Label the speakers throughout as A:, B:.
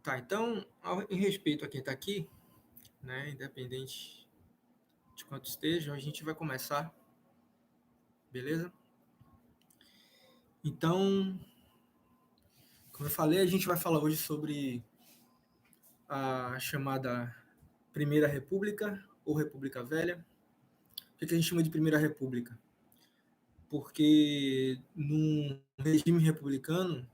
A: Tá, então, em respeito a quem está aqui, né, independente de quanto estejam, a gente vai começar, beleza? Então, como eu falei, a gente vai falar hoje sobre a chamada Primeira República ou República Velha. Por que a gente chama de Primeira República? Porque num regime republicano,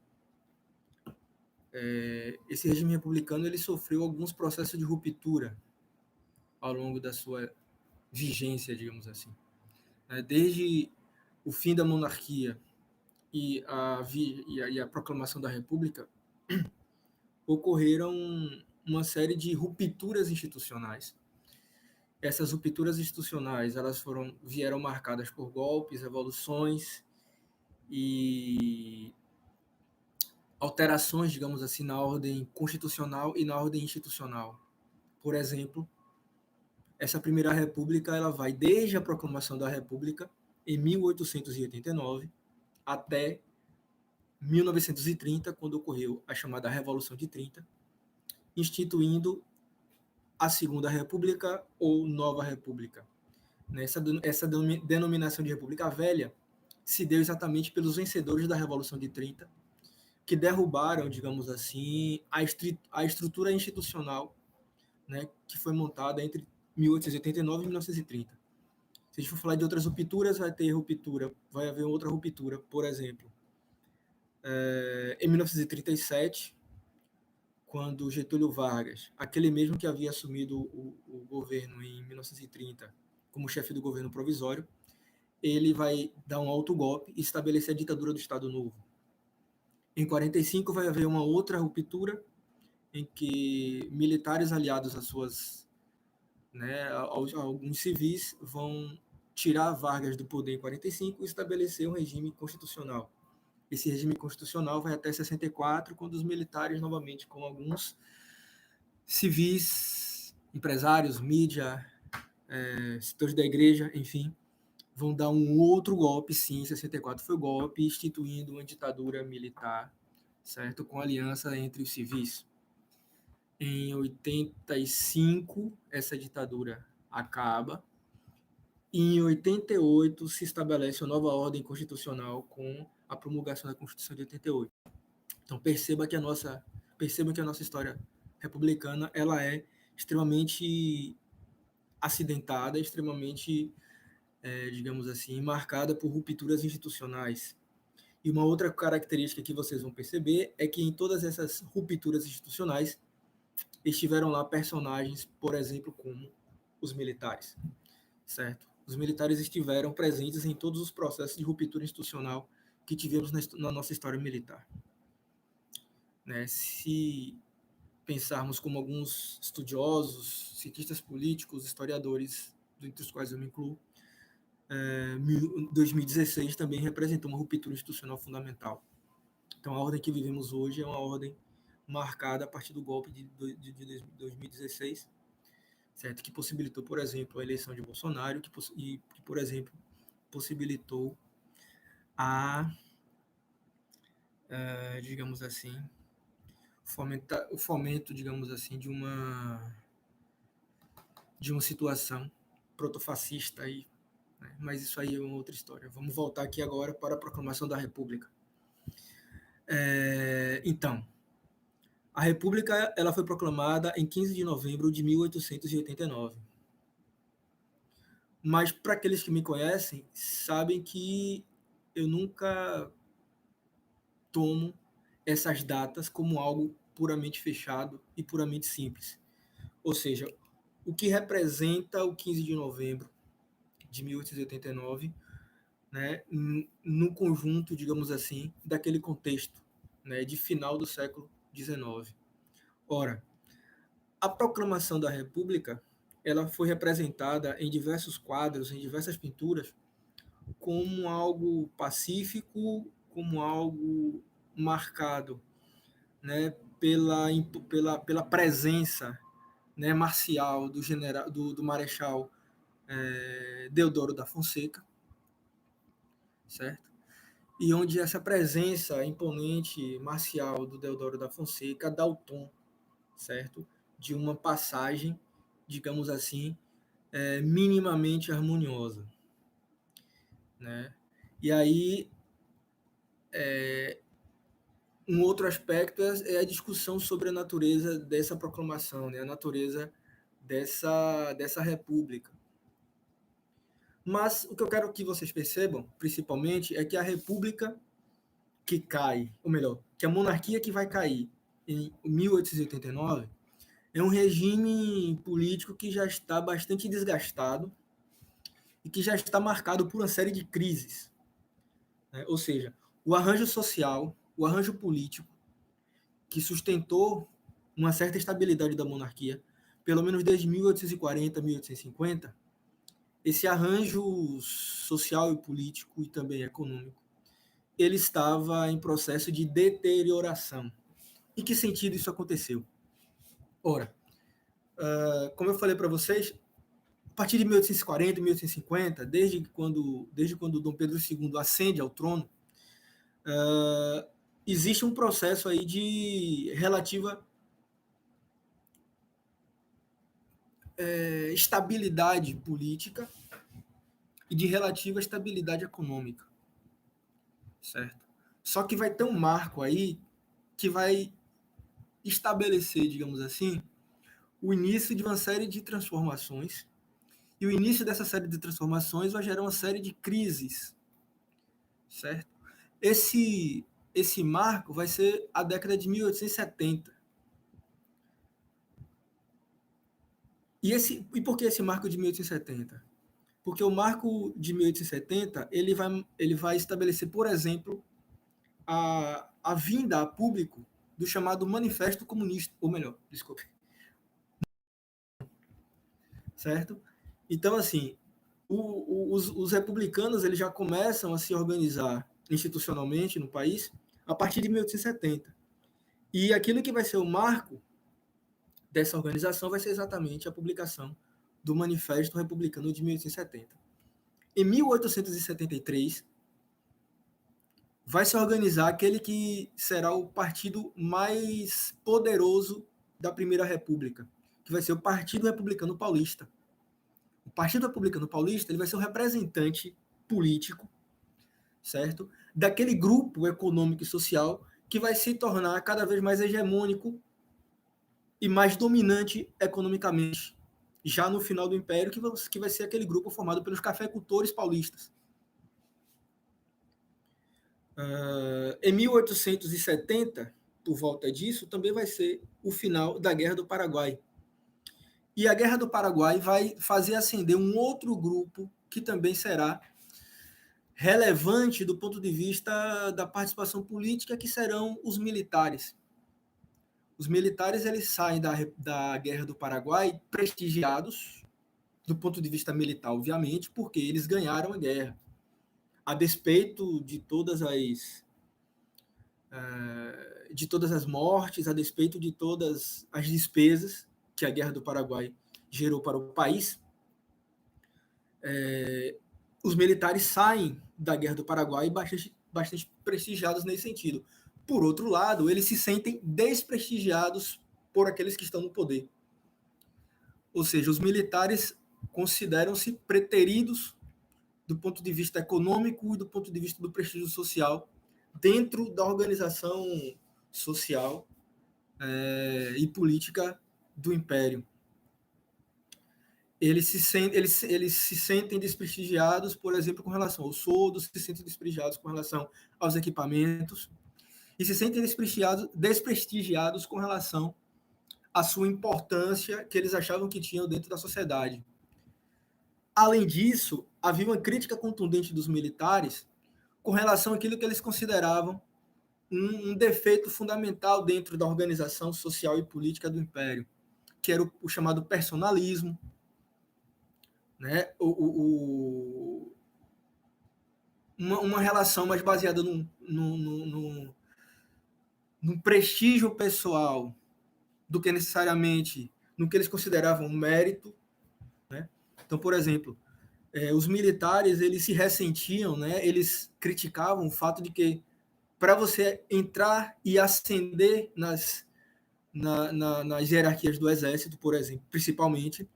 A: esse regime republicano ele sofreu alguns processos de ruptura ao longo da sua vigência, digamos assim. Desde o fim da monarquia e a proclamação da República, ocorreram uma série de rupturas institucionais. Essas rupturas institucionais vieram marcadas por golpes, revoluções e alterações, digamos assim, na ordem constitucional e na ordem institucional. Por exemplo, essa Primeira República ela vai desde a proclamação da República em 1889 até 1930, quando ocorreu a chamada Revolução de 30, instituindo a Segunda República ou Nova República. Essa denominação de República Velha se deu exatamente pelos vencedores da Revolução de 30, que derrubaram, digamos assim, a estrutura institucional, né, que foi montada entre 1889 e 1930. Se a gente for falar de outras rupturas, vai haver outra ruptura, por exemplo, em 1937, quando Getúlio Vargas, aquele mesmo que havia assumido o governo em 1930 como chefe do governo provisório, ele vai dar um autogolpe e estabelecer a ditadura do Estado Novo. Em 45 vai haver uma outra ruptura em que militares aliados às suas, né, a alguns civis vão tirar Vargas do poder em 45 e estabelecer um regime constitucional. Esse regime constitucional vai até 64, quando os militares, novamente, com alguns civis, empresários, mídia, setores da igreja, enfim, vão dar um outro golpe, sim, 64 foi o golpe, instituindo uma ditadura militar, certo? Com aliança entre os civis. Em 85, essa ditadura acaba, e em 88 se estabelece uma nova ordem constitucional com a promulgação da Constituição de 88. Então perceba que a nossa história republicana ela é extremamente acidentada, extremamente, digamos assim, marcada por rupturas institucionais. E uma outra característica que vocês vão perceber é que em todas essas rupturas institucionais estiveram lá personagens, por exemplo, como os militares, certo? Os militares estiveram presentes em todos os processos de ruptura institucional que tivemos na nossa história militar. Né? Se pensarmos como alguns estudiosos, cientistas políticos, historiadores, entre os quais eu me incluo, 2016 também representou uma ruptura institucional fundamental. Então, a ordem que vivemos hoje é uma ordem marcada a partir do golpe de 2016, certo? Que possibilitou, por exemplo, a eleição de Bolsonaro, que por exemplo, possibilitou digamos assim, o fomento, digamos assim, de uma situação protofascista aí, né? Mas isso aí é uma outra história. Vamos voltar aqui agora para a proclamação da República. Então, a República ela foi proclamada em 15 de novembro de 1889. Mas para aqueles que me conhecem, sabem que eu nunca tomo essas datas como algo puramente fechado e puramente simples. Ou seja, o que representa o 15 de novembro de 1889, né, no conjunto, digamos assim, daquele contexto, né, de final do século XIX. Ora, a proclamação da República ela foi representada em diversos quadros, em diversas pinturas, como algo pacífico, como algo marcado, né, pela presença, né, marcial do general, do marechal Deodoro da Fonseca, certo? E onde essa presença imponente marcial do Deodoro da Fonseca dá o tom, certo? De uma passagem, digamos assim, minimamente harmoniosa, né? E aí, um outro aspecto é a discussão sobre a natureza dessa proclamação, né? A natureza dessa república. Mas o que eu quero que vocês percebam, principalmente, é que a república que cai, ou melhor, que a monarquia que vai cair em 1889 é um regime político que já está bastante desgastado e que já está marcado por uma série de crises, né? Ou seja, o arranjo social, o arranjo político que sustentou uma certa estabilidade da monarquia, pelo menos desde 1840, 1850, esse arranjo social e político e também econômico, ele estava em processo de deterioração. Em que sentido isso aconteceu? Ora, como eu falei para vocês, a partir de 1840, 1850, desde quando Dom Pedro II ascende ao trono, existe um processo aí de relativa estabilidade política e de relativa estabilidade econômica, certo? Só que vai ter um marco aí que vai estabelecer, digamos assim, o início de uma série de transformações, e o início dessa série de transformações vai gerar uma série de crises, certo? Esse marco vai ser a década de 1870. E por que esse marco de 1870? Porque o marco de 1870 ele vai estabelecer, por exemplo, a vinda a público do chamado Manifesto Comunista, ou melhor, desculpe, certo? Então, assim, os republicanos eles já começam a se organizar institucionalmente no país a partir de 1870. E aquilo que vai ser o marco dessa organização vai ser exatamente a publicação do Manifesto Republicano de 1870. Em 1873, vai se organizar aquele que será o partido mais poderoso da Primeira República, que vai ser o Partido Republicano Paulista. O Partido Republicano Paulista ele vai ser o representante político, certo? Daquele grupo econômico e social que vai se tornar cada vez mais hegemônico e mais dominante economicamente, já no final do Império, que vai ser aquele grupo formado pelos cafeicultores paulistas. Em 1870, por volta disso, também vai ser o final da Guerra do Paraguai. E a Guerra do Paraguai vai fazer ascender um outro grupo que também será relevante do ponto de vista da participação política, que serão os militares. Os militares eles saem da Guerra do Paraguai prestigiados, do ponto de vista militar, obviamente, porque eles ganharam a guerra. A despeito de todas as mortes, a despeito de todas as despesas que a Guerra do Paraguai gerou para o país, os militares saem da Guerra do Paraguai bastante prestigiados nesse sentido. Por outro lado, eles se sentem desprestigiados por aqueles que estão no poder. Ou seja, os militares consideram-se preteridos do ponto de vista econômico e do ponto de vista do prestígio social dentro da organização social e política do Império. Eles se sentem desprestigiados, por exemplo, com relação aos soldos, se sentem desprestigiados com relação aos equipamentos, e se sentem desprestigiados com relação à sua importância que eles achavam que tinham dentro da sociedade. Além disso, havia uma crítica contundente dos militares com relação àquilo que eles consideravam um defeito fundamental dentro da organização social e política do Império, que era o chamado personalismo, né? Uma relação mais baseada num prestígio pessoal do que necessariamente no que eles consideravam um mérito, né? Então, por exemplo, os militares eles se ressentiam, né? Eles criticavam o fato de que para você entrar e ascender nas hierarquias do exército, por exemplo, principalmente,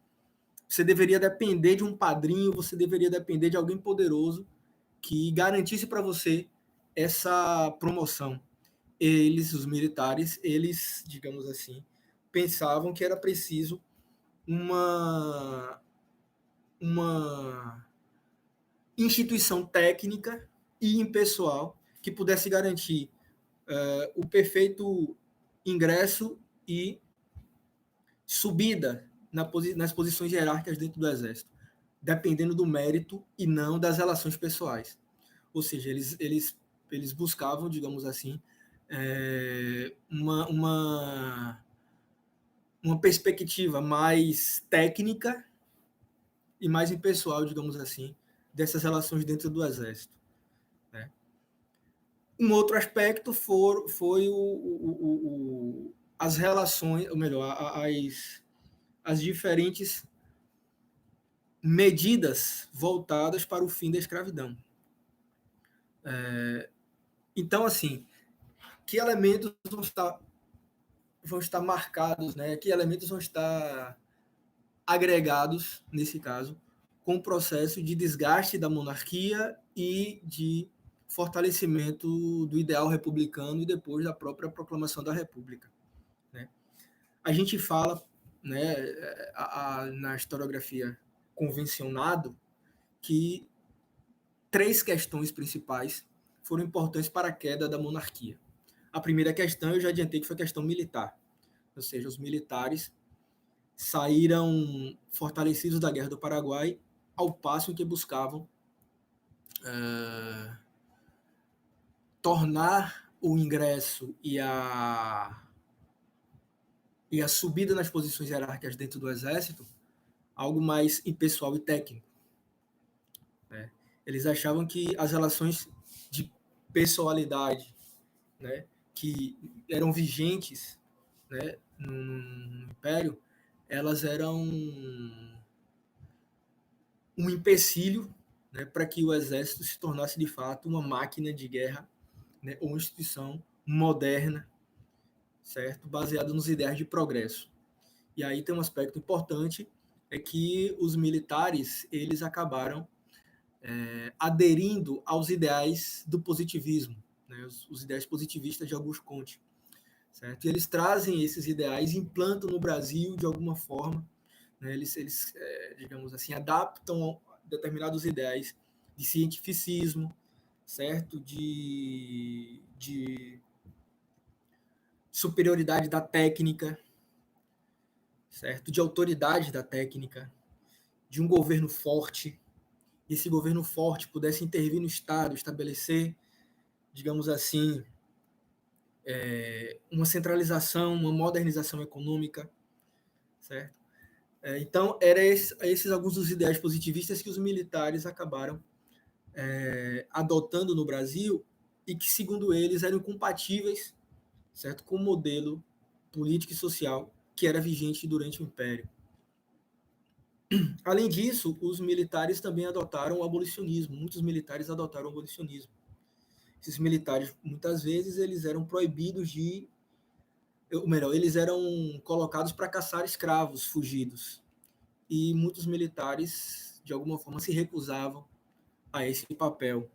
A: você deveria depender de um padrinho, você deveria depender de alguém poderoso que garantisse para você essa promoção. Eles, os militares, eles, digamos assim, pensavam que era preciso uma instituição técnica e impessoal que pudesse garantir o perfeito ingresso e subida nas posições hierárquicas dentro do Exército, dependendo do mérito e não das relações pessoais. Ou seja, eles buscavam, digamos assim, uma perspectiva mais técnica e mais impessoal, digamos assim, dessas relações dentro do Exército. Né? Um outro aspecto foi as relações, ou melhor, as diferentes medidas voltadas para o fim da escravidão. Então, assim, que elementos vão estar marcados, né? Que elementos vão estar agregados, nesse caso, com o processo de desgaste da monarquia e de fortalecimento do ideal republicano e depois da própria proclamação da República. Né? A gente fala, né, na historiografia convencionado, que 3 questões principais foram importantes para a queda da monarquia. A primeira questão, eu já adiantei que foi a questão militar, ou seja, os militares saíram fortalecidos da Guerra do Paraguai, ao passo em que buscavam tornar o ingresso e a subida nas posições hierárquicas dentro do Exército algo mais impessoal e técnico. Né? Eles achavam que as relações de pessoalidade, né, que eram vigentes, né, no Império, elas eram um empecilho, né, para que o Exército se tornasse de fato uma máquina de guerra, né, ou uma instituição moderna, certo, baseada nos ideais de progresso. E aí tem um aspecto importante, é que os militares eles acabaram aderindo aos ideais do positivismo, né, os ideais positivistas de Auguste Comte, certo? E eles trazem esses ideais, implantam no Brasil de alguma forma, né, eles digamos assim, adaptam determinados ideais de cientificismo, certo? De superioridade da técnica, certo? De autoridade da técnica, de um governo forte, e esse governo forte pudesse intervir no Estado, estabelecer, digamos assim, uma centralização, uma modernização econômica, certo? Então, eram esses alguns dos ideais positivistas que os militares acabaram adotando no Brasil e que, segundo eles, eram compatíveis, certo, com o modelo político e social que era vigente durante o Império. Além disso, os militares também adotaram o abolicionismo. Muitos militares adotaram o abolicionismo. Esses militares, muitas vezes, eles eram proibidos de... Ou melhor, eles eram colocados para caçar escravos fugidos. E muitos militares, de alguma forma, se recusavam a esse papel.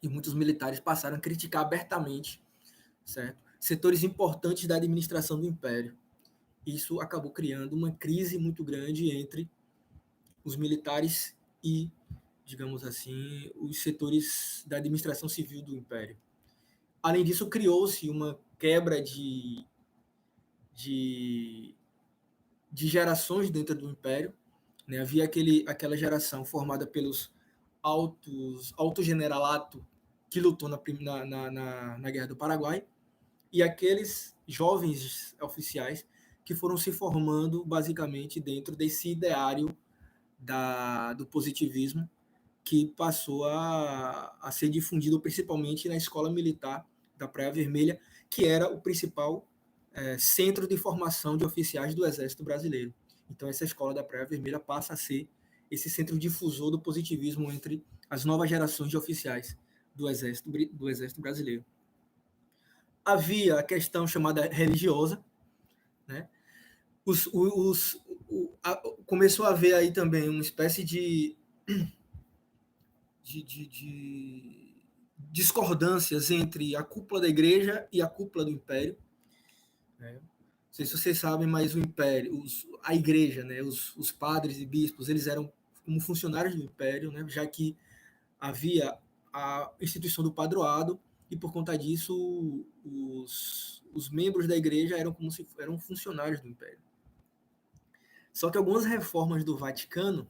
A: E muitos militares passaram a criticar abertamente, certo, setores importantes da administração do Império. Isso acabou criando uma crise muito grande entre os militares e, digamos assim, os setores da administração civil do Império. Além disso, criou-se uma quebra de gerações dentro do Império. Né? Havia aquela geração formada pelos alto generalato que lutou na Guerra do Paraguai, e aqueles jovens oficiais que foram se formando basicamente dentro desse ideário do positivismo que passou a ser difundido principalmente na escola militar da Praia Vermelha, que era o principal centro de formação de oficiais do Exército Brasileiro. Então, essa escola da Praia Vermelha passa a ser esse centro difusor do positivismo entre as novas gerações de oficiais do Exército Brasileiro. Havia a questão chamada religiosa, né? Começou a haver aí também uma espécie de discordâncias entre a cúpula da igreja e a cúpula do império, né? Não sei se vocês sabem, mas o império, a igreja, né, os padres e bispos, eles eram como funcionários do império, né, já que havia a instituição do padroado e por conta disso os membros da igreja eram como se eram funcionários do império. Só que algumas reformas do Vaticano,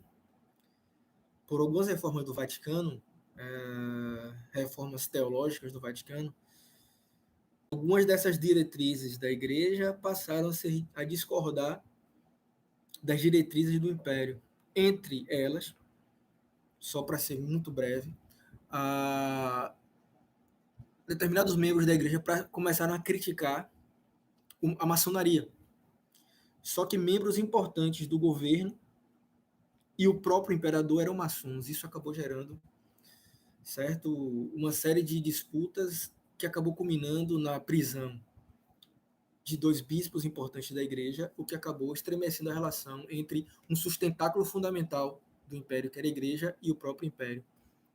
A: reformas teológicas do Vaticano, algumas dessas diretrizes da igreja passaram a discordar das diretrizes do império. Entre elas, só para ser muito breve, determinados membros da igreja começaram a criticar a maçonaria. Só que membros importantes do governo e o próprio imperador eram maçons. Isso acabou gerando, certo, uma série de disputas que acabou culminando na prisão de 2 bispos importantes da igreja, o que acabou estremecendo a relação entre um sustentáculo fundamental do império, que era a igreja, e o próprio império.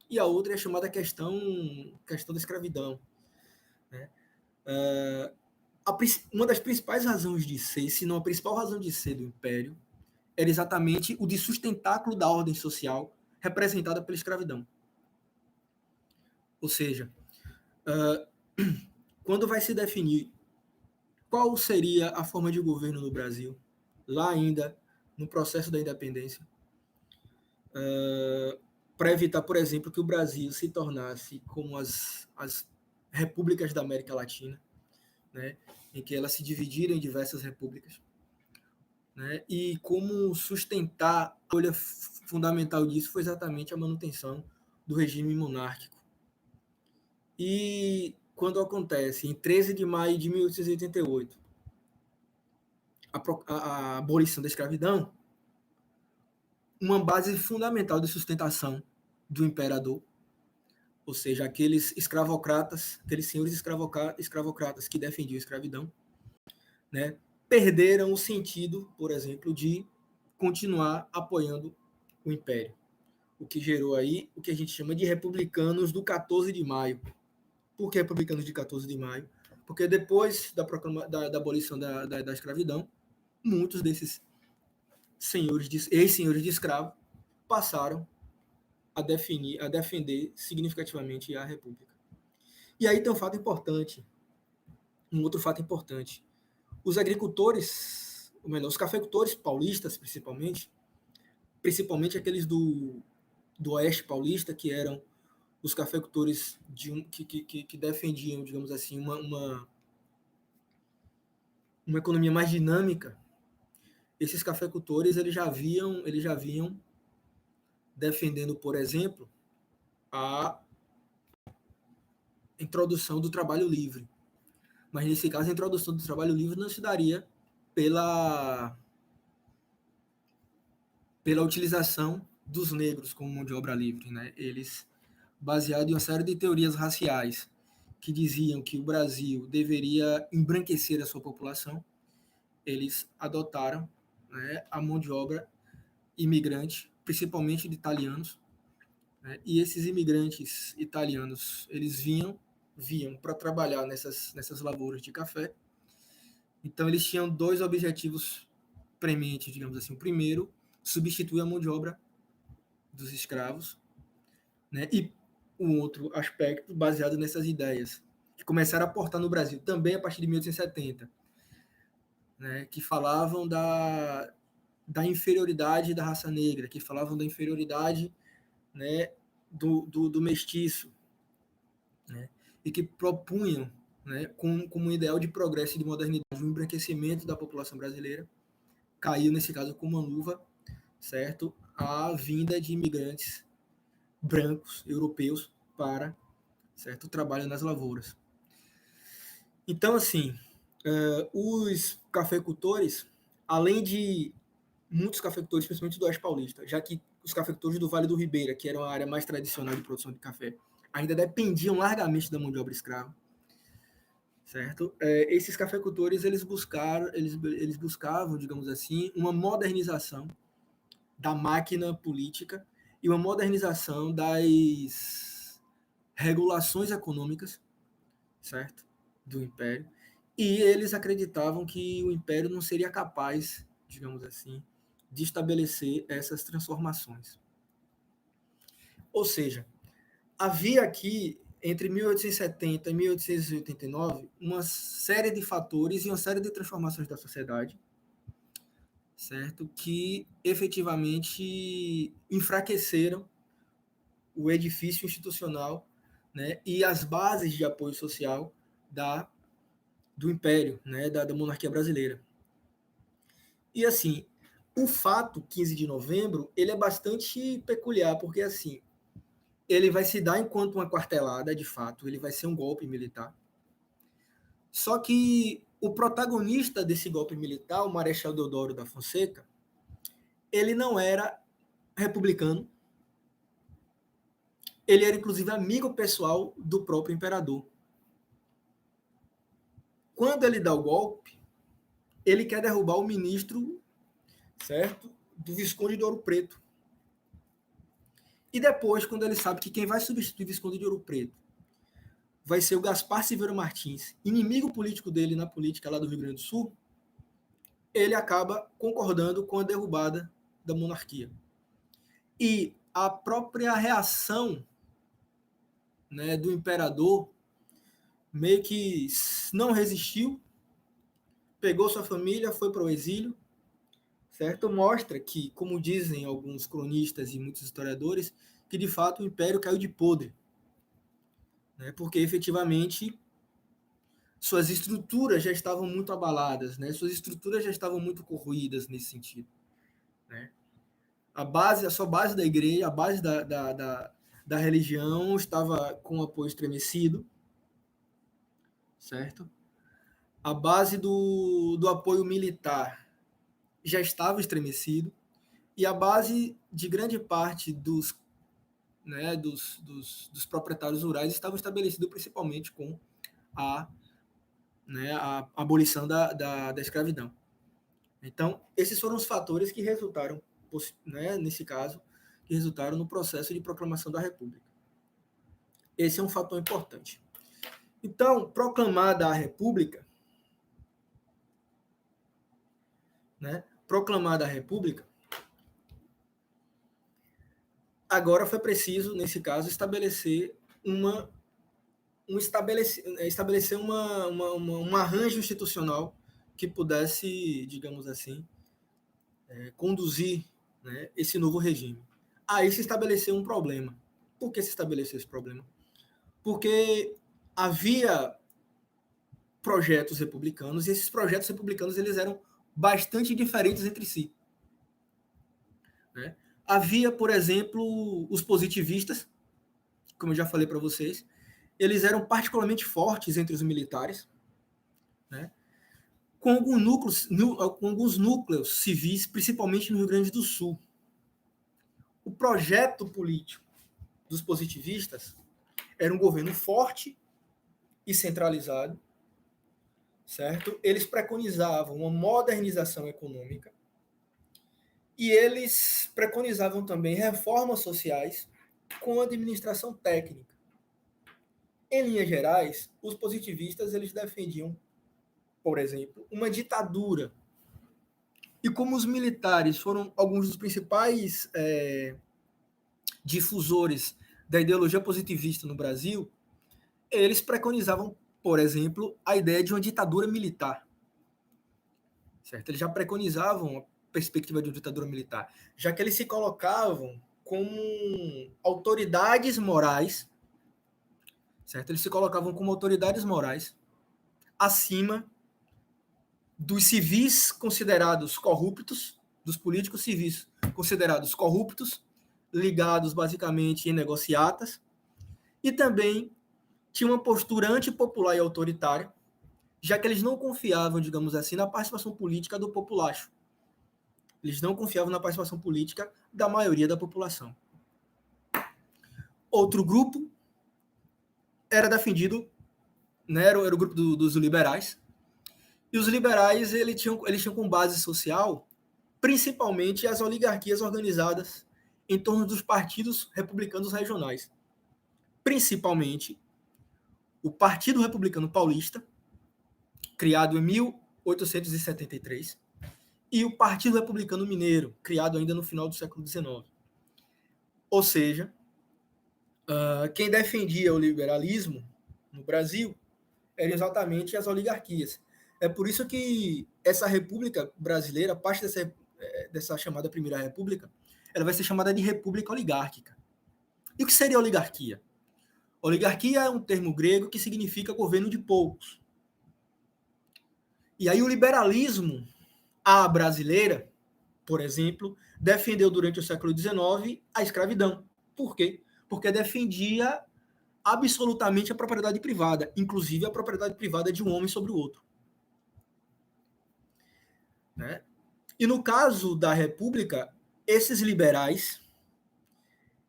A: E a outra é a chamada questão da escravidão, né? Uma das principais razões de ser, se não a principal razão de ser do império, era exatamente o de sustentáculo da ordem social representada pela escravidão. Ou seja, quando vai se definir qual seria a forma de governo no Brasil, lá ainda no processo da independência, para evitar, por exemplo, que o Brasil se tornasse como as repúblicas da América Latina, né, em que elas se dividiram em diversas repúblicas, né, e como sustentar a escolha fundamental disso foi exatamente a manutenção do regime monárquico. E quando acontece, em 13 de maio de 1888, a abolição da escravidão, uma base fundamental de sustentação do imperador, ou seja, aqueles escravocratas, aqueles senhores escravocratas que defendiam a escravidão, né, perderam o sentido, por exemplo, de continuar apoiando o império, o que gerou aí o que a gente chama de republicanos do 14 de maio. Por que republicanos de 14 de maio? Porque depois da abolição da escravidão, muitos desses ex-senhores de escravo passaram a defender significativamente a República. E aí tem um outro fato importante. Os agricultores, ou melhor, os cafeicultores paulistas, principalmente aqueles do Oeste Paulista, que eram os cafeicultores que defendiam, digamos assim, uma economia mais dinâmica. Esses cafeicultores eles já vinham defendendo, por exemplo, a introdução do trabalho livre. Mas nesse caso, a introdução do trabalho livre não se daria pela utilização dos negros como mão de obra livre, né? Eles, baseado em uma série de teorias raciais que diziam que o Brasil deveria embranquecer a sua população, eles adotaram, né, a mão de obra imigrante, principalmente de italianos, né? E esses imigrantes italianos, eles viam para trabalhar nessas lavouras de café. Então eles tinham 2 objetivos prementes, digamos assim. O primeiro, substituir a mão de obra dos escravos, né? E um outro aspecto baseado nessas ideias que começaram a aportar no Brasil também a partir de 1870, né? Que falavam da inferioridade da raça negra, que falavam da inferioridade, né, do mestiço, né? E que propunham, né, como um ideal de progresso e de modernidade, o embranquecimento da população brasileira, caiu nesse caso com uma luva, certo, a vinda de imigrantes brancos europeus para, certo, o trabalho nas lavouras. Então, assim, os cafeicultores, além de muitos cafeicultores, principalmente do Oeste Paulista, já que os cafeicultores do Vale do Ribeira, que era uma área mais tradicional de produção de café, ainda dependiam largamente da mão de obra escrava, certo? Esses cafeicultores eles buscavam, digamos assim, uma modernização da máquina política e uma modernização das regulações econômicas, certo? Do Império. E eles acreditavam que o Império não seria capaz, digamos assim, de estabelecer essas transformações. Ou seja, havia aqui, entre 1870 e 1889, uma série de fatores e uma série de transformações da sociedade, certo? Que efetivamente enfraqueceram o edifício institucional, né? E as bases de apoio social do Império, né? Da monarquia brasileira. E assim, o fato 15 de novembro, ele é bastante peculiar, porque assim, ele vai se dar enquanto uma quartelada, de fato, ele vai ser um golpe militar. Só que o protagonista desse golpe militar, o Marechal Deodoro da Fonseca, ele não era republicano, ele era inclusive amigo pessoal do próprio imperador. Quando ele dá o golpe, ele quer derrubar o ministro, certo, do Visconde de Ouro Preto. E depois, quando ele sabe que quem vai substituir o Visconde de Ouro Preto vai ser o Gaspar Silveira Martins, inimigo político dele na política lá do Rio Grande do Sul, ele acaba concordando com a derrubada da monarquia. E a própria reação, né, do imperador meio que não resistiu, pegou sua família, foi para o exílio, certo? Mostra que, como dizem alguns cronistas e muitos historiadores, que de fato o império caiu de podre, né? Porque efetivamente suas estruturas já estavam muito abaladas, né? Suas estruturas já estavam muito corroídas nesse sentido, né? A sua base da igreja, a base da religião estava com apoio estremecido, certo? A base do apoio militar já estava estremecido e a base de grande parte dos proprietários rurais estava estabelecida principalmente com a, a abolição da escravidão. Então, esses foram os fatores que resultaram, né, nesse caso, que resultaram no processo de proclamação da República. Esse é um fator importante. Então, proclamada a República, né, proclamada a República, agora foi preciso, nesse caso, estabelecer um arranjo institucional que pudesse, digamos assim, conduzir, né, esse novo regime. Aí se estabeleceu um problema. Por que se estabeleceu esse problema? Porque havia projetos republicanos e esses projetos republicanos eles eram bastante diferentes entre si, né? Havia, por exemplo, os positivistas, como eu já falei para vocês, eles eram particularmente fortes entre os militares, né? Com alguns núcleos civis, principalmente no Rio Grande do Sul. O projeto político dos positivistas era um governo forte e centralizado, certo? Eles preconizavam uma modernização econômica e eles preconizavam também reformas sociais com administração técnica. Em linhas gerais, os positivistas eles defendiam, por exemplo, uma ditadura. E como os militares foram alguns dos principais difusores da ideologia positivista no Brasil, eles preconizavam, por exemplo, a ideia de uma ditadura militar. Certo? Eles já preconizavam a perspectiva de uma ditadura militar, já que eles se colocavam como autoridades morais, certo? Eles se colocavam como autoridades morais acima dos civis considerados corruptos, dos políticos civis considerados corruptos, ligados basicamente em negociatas, e também tinha uma postura antipopular e autoritária, já que eles não confiavam, digamos assim, na participação política do populacho. Eles não confiavam na participação política da maioria da população. Outro grupo era defendido né, era o grupo dos liberais, e os liberais eles tinham como base social principalmente as oligarquias organizadas em torno dos partidos republicanos regionais, principalmente o Partido Republicano Paulista, criado em 1873, e o Partido Republicano Mineiro, criado ainda no final do século XIX. Ou seja, quem defendia o liberalismo no Brasil eram exatamente as oligarquias. É por isso que essa República Brasileira, parte dessa chamada Primeira República, ela vai ser chamada de República Oligárquica. E o que seria oligarquia? Oligarquia é um termo grego que significa governo de poucos. E aí o liberalismo à brasileira, por exemplo, defendeu durante o século XIX a escravidão. Por quê? Porque defendia absolutamente a propriedade privada, inclusive a propriedade privada de um homem sobre o outro. Né? E no caso da República, esses liberais,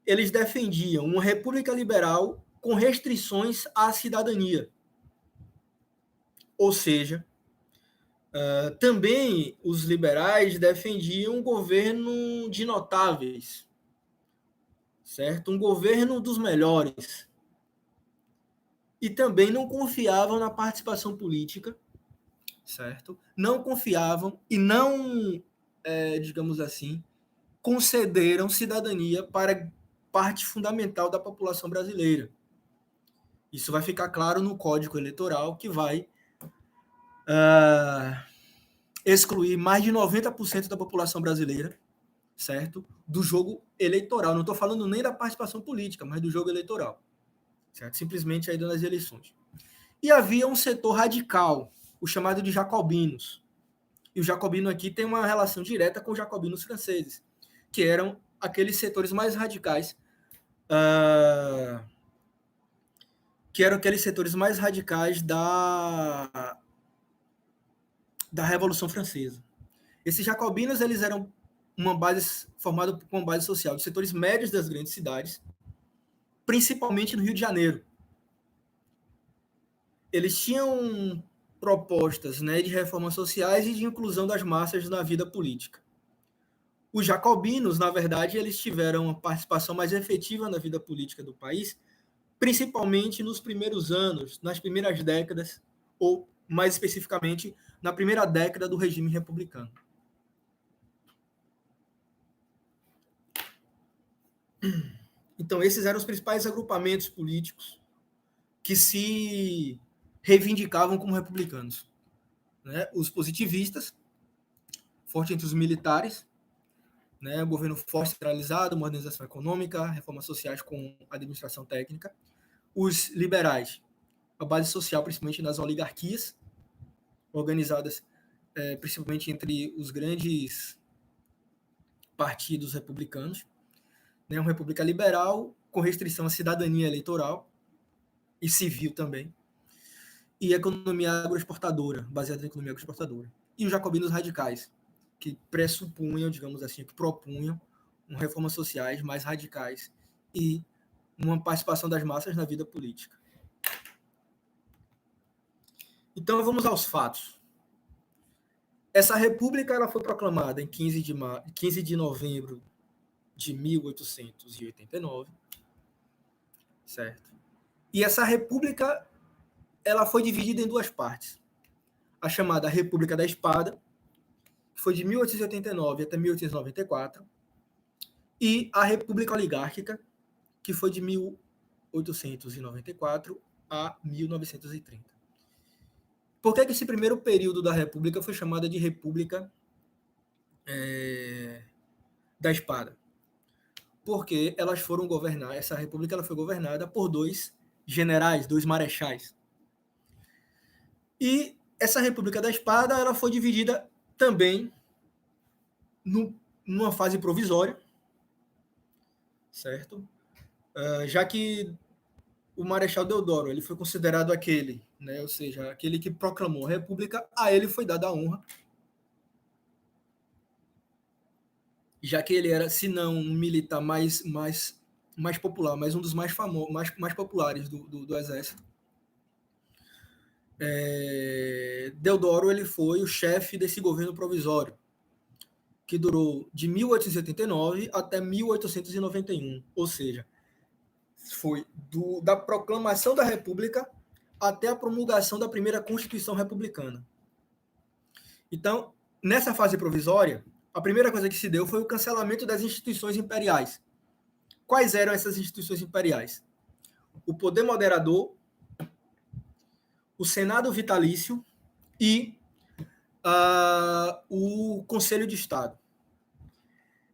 A: eles defendiam uma república liberal com restrições à cidadania. Ou seja, também os liberais defendiam um governo de notáveis, certo? Um governo dos melhores. E também não confiavam na participação política, certo? Não confiavam e não, digamos assim, concederam cidadania para parte fundamental da população brasileira. Isso vai ficar claro no Código Eleitoral, que vai excluir mais de 90% da população brasileira, certo? Do jogo eleitoral. Não estou falando nem da participação política, mas do jogo eleitoral, certo? Simplesmente aí das eleições. E havia um setor radical, o chamado de jacobinos. E o jacobino aqui tem uma relação direta com os jacobinos franceses, que eram aqueles setores mais radicais, da Revolução Francesa. Esses jacobinos eles eram uma base formada por uma base social de setores médios das grandes cidades, principalmente no Rio de Janeiro. Eles tinham propostas, né, de reformas sociais e de inclusão das massas na vida política. Os jacobinos, na verdade, eles tiveram uma participação mais efetiva na vida política do país, principalmente nos primeiros anos, nas primeiras décadas, ou mais especificamente na primeira década do regime republicano. Então, esses eram os principais agrupamentos políticos que se reivindicavam como republicanos. Né? Os positivistas, forte entre os militares, né? Governo forte centralizado, modernização econômica, reformas sociais com administração técnica. Os liberais, a base social principalmente nas oligarquias, organizadas principalmente entre os grandes partidos republicanos. Né? Uma república liberal com restrição à cidadania eleitoral e civil também. E economia agroexportadora, baseada na economia agroexportadora. E os jacobinos radicais, que pressupunham, digamos assim, que propunham reformas sociais mais radicais e uma participação das massas na vida política. Então, vamos aos fatos. Essa república ela foi proclamada em 15 de novembro de 1889, certo? E essa república ela foi dividida em duas partes. A chamada República da Espada, que foi de 1889 até 1894, e a República Oligárquica, que foi de 1894 a 1930. Por que esse primeiro período da República foi chamada de República da Espada? Porque elas foram governar, essa República ela foi governada por dois generais, dois marechais. E essa República da Espada ela foi dividida também numa fase provisória, certo? Já que o Marechal Deodoro ele foi considerado aquele, né, ou seja, aquele que proclamou a República, a ele foi dada a honra, já que ele era, se não um militar mais popular, mas um dos mais famosos, mais populares do Exército. Deodoro ele foi o chefe desse governo provisório, que durou de 1889 até 1891, ou seja, foi da proclamação da República até a promulgação da primeira Constituição Republicana. Então, nessa fase provisória, a primeira coisa que se deu foi o cancelamento das instituições imperiais. Quais eram essas instituições imperiais? O poder moderador, o Senado vitalício e o Conselho de Estado.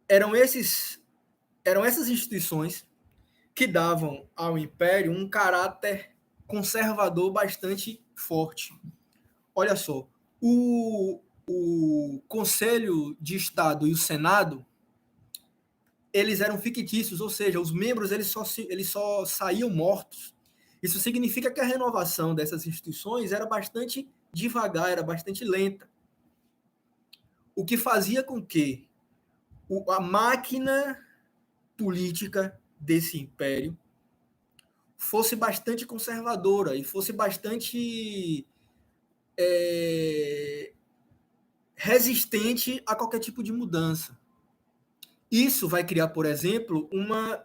A: Eram essas instituições que davam ao Império um caráter conservador bastante forte. Olha só, o Conselho de Estado e o Senado, eles eram fictícios, ou seja, os membros eles só saíam mortos. Isso significa que a renovação dessas instituições era bastante devagar, era bastante lenta. O que fazia com que a máquina política desse império fosse bastante conservadora e fosse bastante resistente a qualquer tipo de mudança. Isso vai criar, por exemplo, uma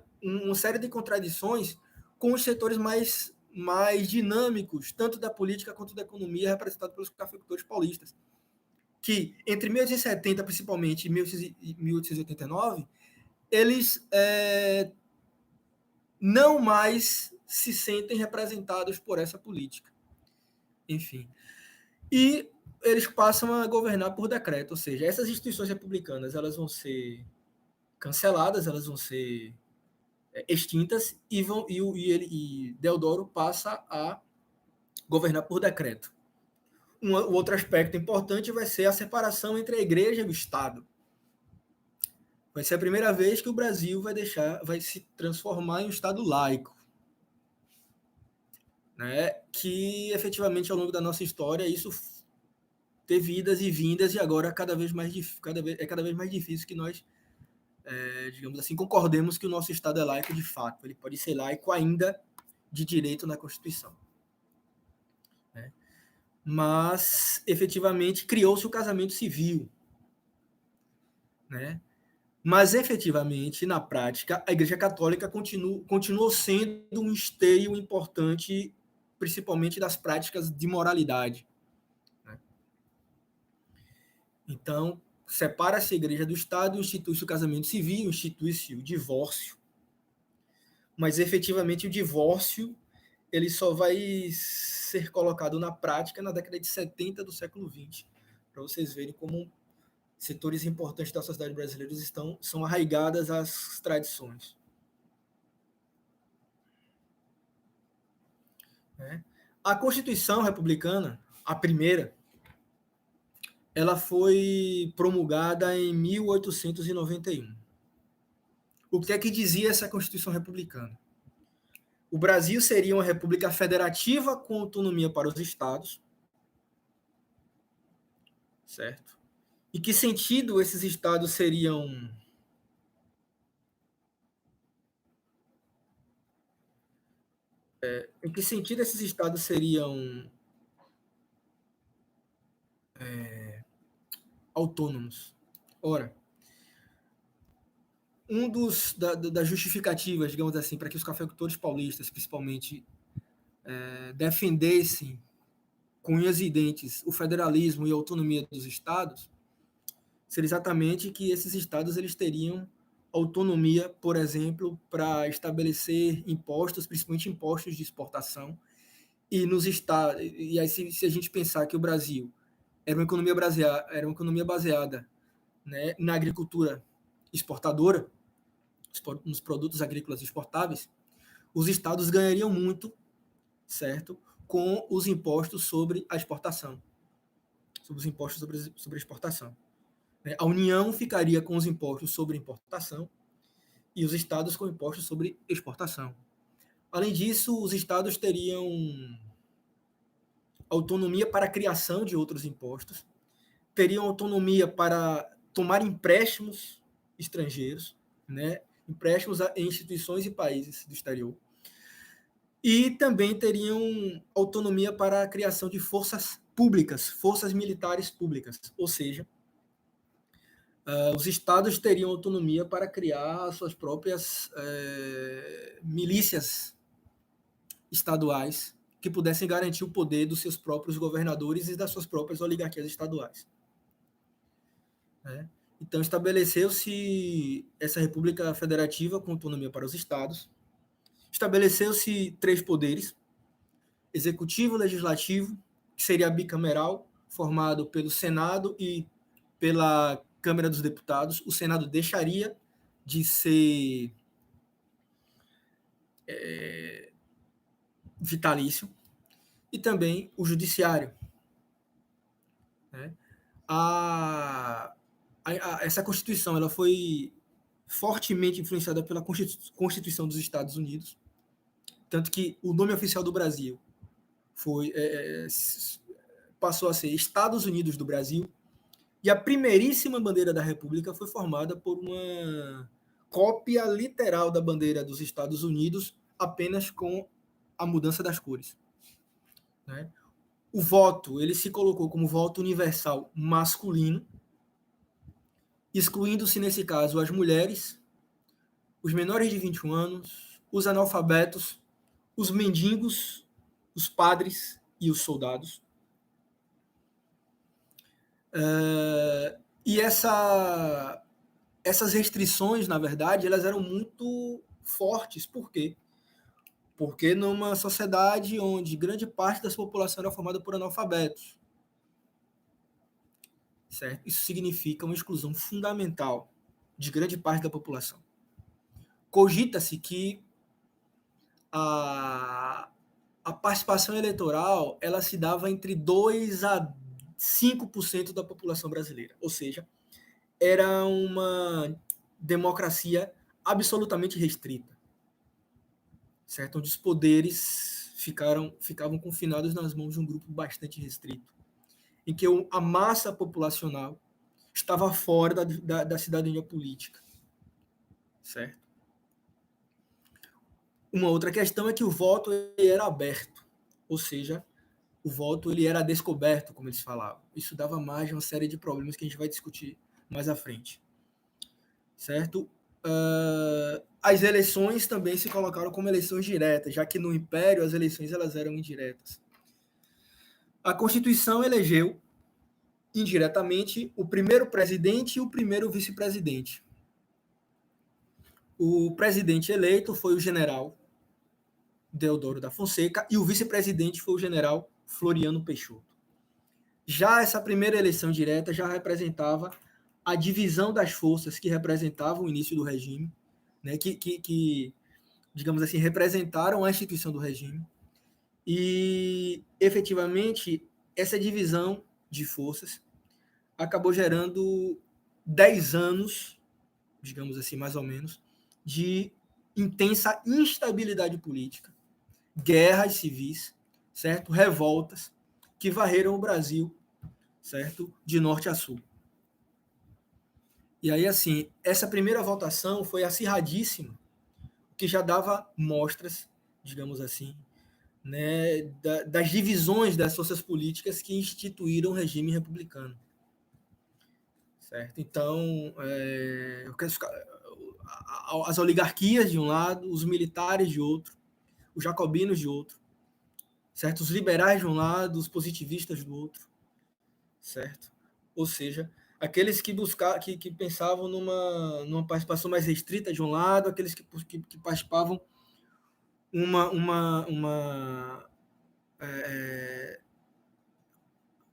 A: série de contradições com os setores mais dinâmicos, tanto da política quanto da economia, representados pelos cafeicultores paulistas, que entre 1870, principalmente, e 1889, eles não mais se sentem representados por essa política. Enfim. E eles passam a governar por decreto, ou seja, essas instituições republicanas elas vão ser canceladas, elas vão ser extintas e Deodoro passa a governar por decreto. O outro aspecto importante vai ser a separação entre a igreja e o Estado. Vai ser a primeira vez que o Brasil vai se transformar em um Estado laico, né? Que efetivamente ao longo da nossa história isso teve idas e vindas, e agora é cada vez mais difícil que nós, digamos assim, concordemos que o nosso Estado é laico de fato. Ele pode ser laico ainda de direito na Constituição. Né? Mas, efetivamente, criou-se o casamento civil. Né? Mas, efetivamente, na prática, a Igreja Católica continuou sendo um esteio importante, principalmente das práticas de moralidade. Né? Então, separa-se a igreja do Estado, institui-se o casamento civil, institui-se o divórcio. Mas, efetivamente, o divórcio ele só vai ser colocado na prática na década de 70 do século XX, para vocês verem como setores importantes da sociedade brasileira são arraigadas às tradições. Né? A Constituição Republicana, a primeira, ela foi promulgada em 1891. O que é que dizia essa Constituição Republicana? O Brasil seria uma república federativa com autonomia para os estados, certo? E que sentido esses estados seriam em que sentido esses estados seriam autônomos? Ora, das justificativas, digamos assim, para que os cafeicultores paulistas, principalmente, defendessem com unhas e dentes o federalismo e a autonomia dos estados, seria exatamente que esses estados eles teriam autonomia, por exemplo, para estabelecer impostos, principalmente impostos de exportação, e nos estados. E aí, se a gente pensar que o Brasil era uma economia baseada, né, na agricultura exportadora, nos produtos agrícolas exportáveis, os estados ganhariam muito, certo, com os impostos sobre a exportação, sobre os impostos sobre a exportação. A União ficaria com os impostos sobre importação e os estados com impostos sobre exportação. Além disso, os estados teriam autonomia para a criação de outros impostos, teriam autonomia para tomar empréstimos estrangeiros, né? Empréstimos em instituições e países do exterior. e também teriam autonomia para a criação de forças públicas, forças militares públicas, ou seja, os estados teriam autonomia para criar suas próprias milícias estaduais que pudessem garantir o poder dos seus próprios governadores e das suas próprias oligarquias estaduais. Né? Então, estabeleceu-se essa República Federativa com autonomia para os estados, estabeleceu-se 3 poderes: executivo, legislativo, que seria bicameral, formado pelo Senado e pela Câmara dos Deputados. O Senado deixaria de ser vitalício, e também o judiciário. Né? Essa Constituição ela foi fortemente influenciada pela Constituição dos Estados Unidos, tanto que o nome oficial do Brasil passou a ser Estados Unidos do Brasil, e a primeiríssima bandeira da República foi formada por uma cópia literal da bandeira dos Estados Unidos, apenas com a mudança das cores. Né? O voto, ele se colocou como voto universal masculino, excluindo-se, nesse caso, as mulheres, os menores de 21 anos, os analfabetos, os mendigos, os padres e os soldados. E essas restrições, na verdade, elas eram muito fortes. Por quê? Porque numa sociedade onde grande parte da sua população era formada por analfabetos, certo? Isso significa uma exclusão fundamental de grande parte da população. Cogita-se que a participação eleitoral ela se dava entre 2 a 5% da população brasileira, ou seja, era uma democracia absolutamente restrita, certo? Onde os poderes ficavam confinados nas mãos de um grupo bastante restrito, em que a massa populacional estava fora da cidadania política, certo? Uma outra questão é que o voto ele era aberto, ou seja, o voto ele era descoberto, como eles falavam. Isso dava margem a uma série de problemas que a gente vai discutir mais à frente, certo? As eleições também se colocaram como eleições diretas, já que no Império as eleições elas eram indiretas. A Constituição elegeu indiretamente o primeiro presidente e o primeiro vice-presidente. O presidente eleito foi o general Deodoro da Fonseca e o vice-presidente foi o general Floriano Peixoto. Já essa primeira eleição direta já representava a divisão das forças que representavam o início do regime, né, que digamos assim, representaram a instituição do regime. E, efetivamente, essa divisão de forças acabou gerando 10 anos, digamos assim, mais ou menos, de intensa instabilidade política, guerras civis, certo? Revoltas que varreram o Brasil, certo? De norte a sul. E aí, assim, essa primeira votação foi acirradíssima, que já dava mostras, digamos assim, né, das divisões das forças políticas que instituíram o regime republicano. Certo? Então, as oligarquias de um lado, os militares de outro, os jacobinos de outro, certo? Os liberais de um lado, os positivistas do outro, certo? Ou seja, aqueles que pensavam numa participação mais restrita de um lado, aqueles que participavam uma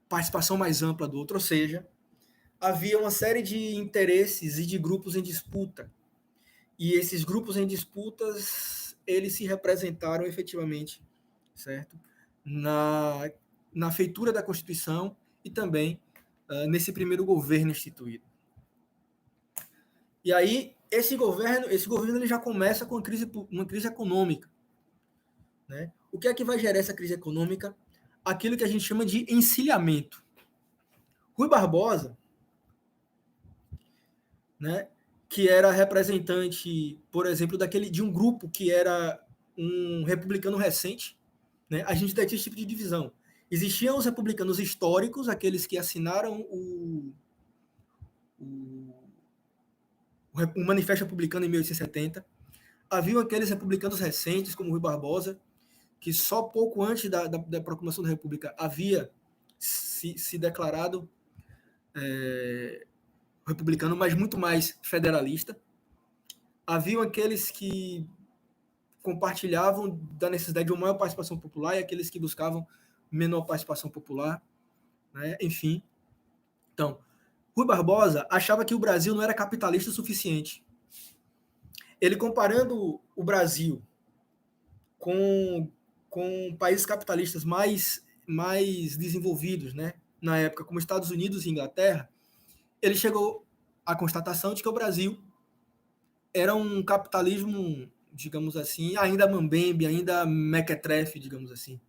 A: participação mais ampla do outro, ou seja, havia uma série de interesses e de grupos em disputa. E esses grupos em disputas, eles se representaram efetivamente, certo? Na feitura da Constituição e também nesse primeiro governo instituído. E aí, esse governo ele já começa com uma crise econômica. Né? O que é que vai gerar essa crise econômica? Aquilo que a gente chama de encilhamento. Rui Barbosa, né, que era representante, por exemplo, de um grupo que era um republicano recente, né? A gente tem esse tipo de divisão. Existiam os republicanos históricos, aqueles que assinaram o Manifesto Republicano em 1870. Haviam aqueles republicanos recentes, como Rui Barbosa, que só pouco antes da proclamação da República havia se declarado republicano, mas muito mais federalista. Haviam aqueles que compartilhavam da necessidade de uma maior participação popular e aqueles que buscavam menor participação popular, né? Enfim. Então, Rui Barbosa achava que o Brasil não era capitalista o suficiente. Ele, comparando o Brasil com países capitalistas mais desenvolvidos, né, na época, como Estados Unidos e Inglaterra, ele chegou à constatação de que o Brasil era um capitalismo, digamos assim, ainda mambembe, ainda mequetrefe, digamos assim.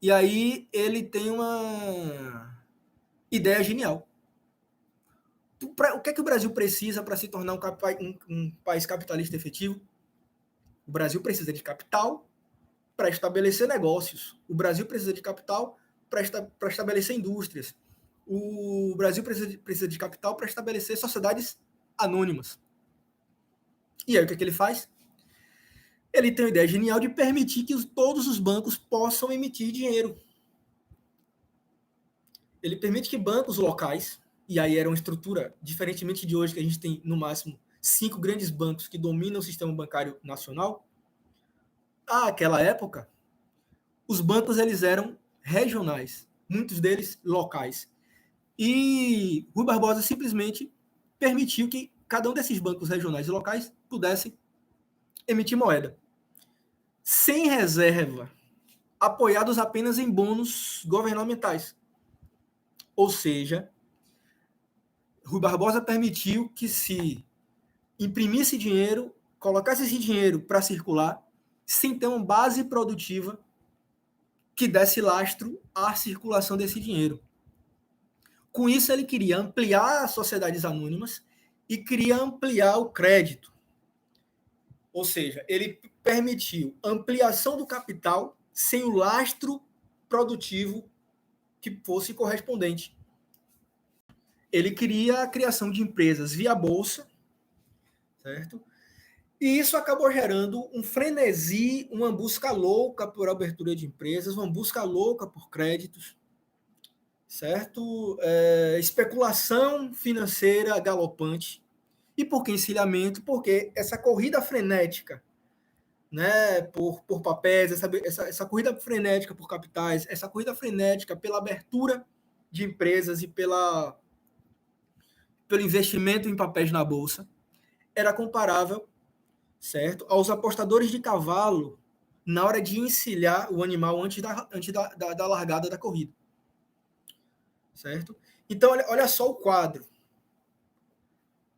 A: E aí ele tem uma ideia genial. O que é que o Brasil precisa para se tornar um país capitalista efetivo? O Brasil precisa de capital para estabelecer negócios. O Brasil precisa de capital para estabelecer indústrias. O Brasil precisa de capital para estabelecer sociedades anônimas. E aí o que é que ele faz? Ele tem a ideia genial de permitir que todos os bancos possam emitir dinheiro. Ele permite que bancos locais, e aí era uma estrutura, diferentemente de hoje, que a gente tem no máximo 5 grandes bancos que dominam o sistema bancário nacional, àquela época, os bancos eles eram regionais, muitos deles locais. E Rui Barbosa simplesmente permitiu que cada um desses bancos regionais e locais pudesse emitir moeda, sem reserva, apoiados apenas em bônus governamentais. Ou seja, Rui Barbosa permitiu que se imprimisse dinheiro, colocasse esse dinheiro para circular, sem ter uma base produtiva que desse lastro à circulação desse dinheiro. Com isso, ele queria ampliar as sociedades anônimas e queria ampliar o crédito. Ou seja, ele permitiu ampliação do capital sem o lastro produtivo que fosse correspondente. Ele queria a criação de empresas via bolsa, certo? E isso acabou gerando um frenesi, uma busca louca por abertura de empresas, uma busca louca por créditos, certo? Especulação financeira galopante. E por que encilhamento? Porque essa corrida frenética, né, por papéis, essa corrida frenética por capitais, essa corrida frenética pela abertura de empresas e pelo investimento em papéis na bolsa, era comparável, certo, aos apostadores de cavalo na hora de encilhar o animal antes da largada da corrida. Certo? Então, olha só o quadro.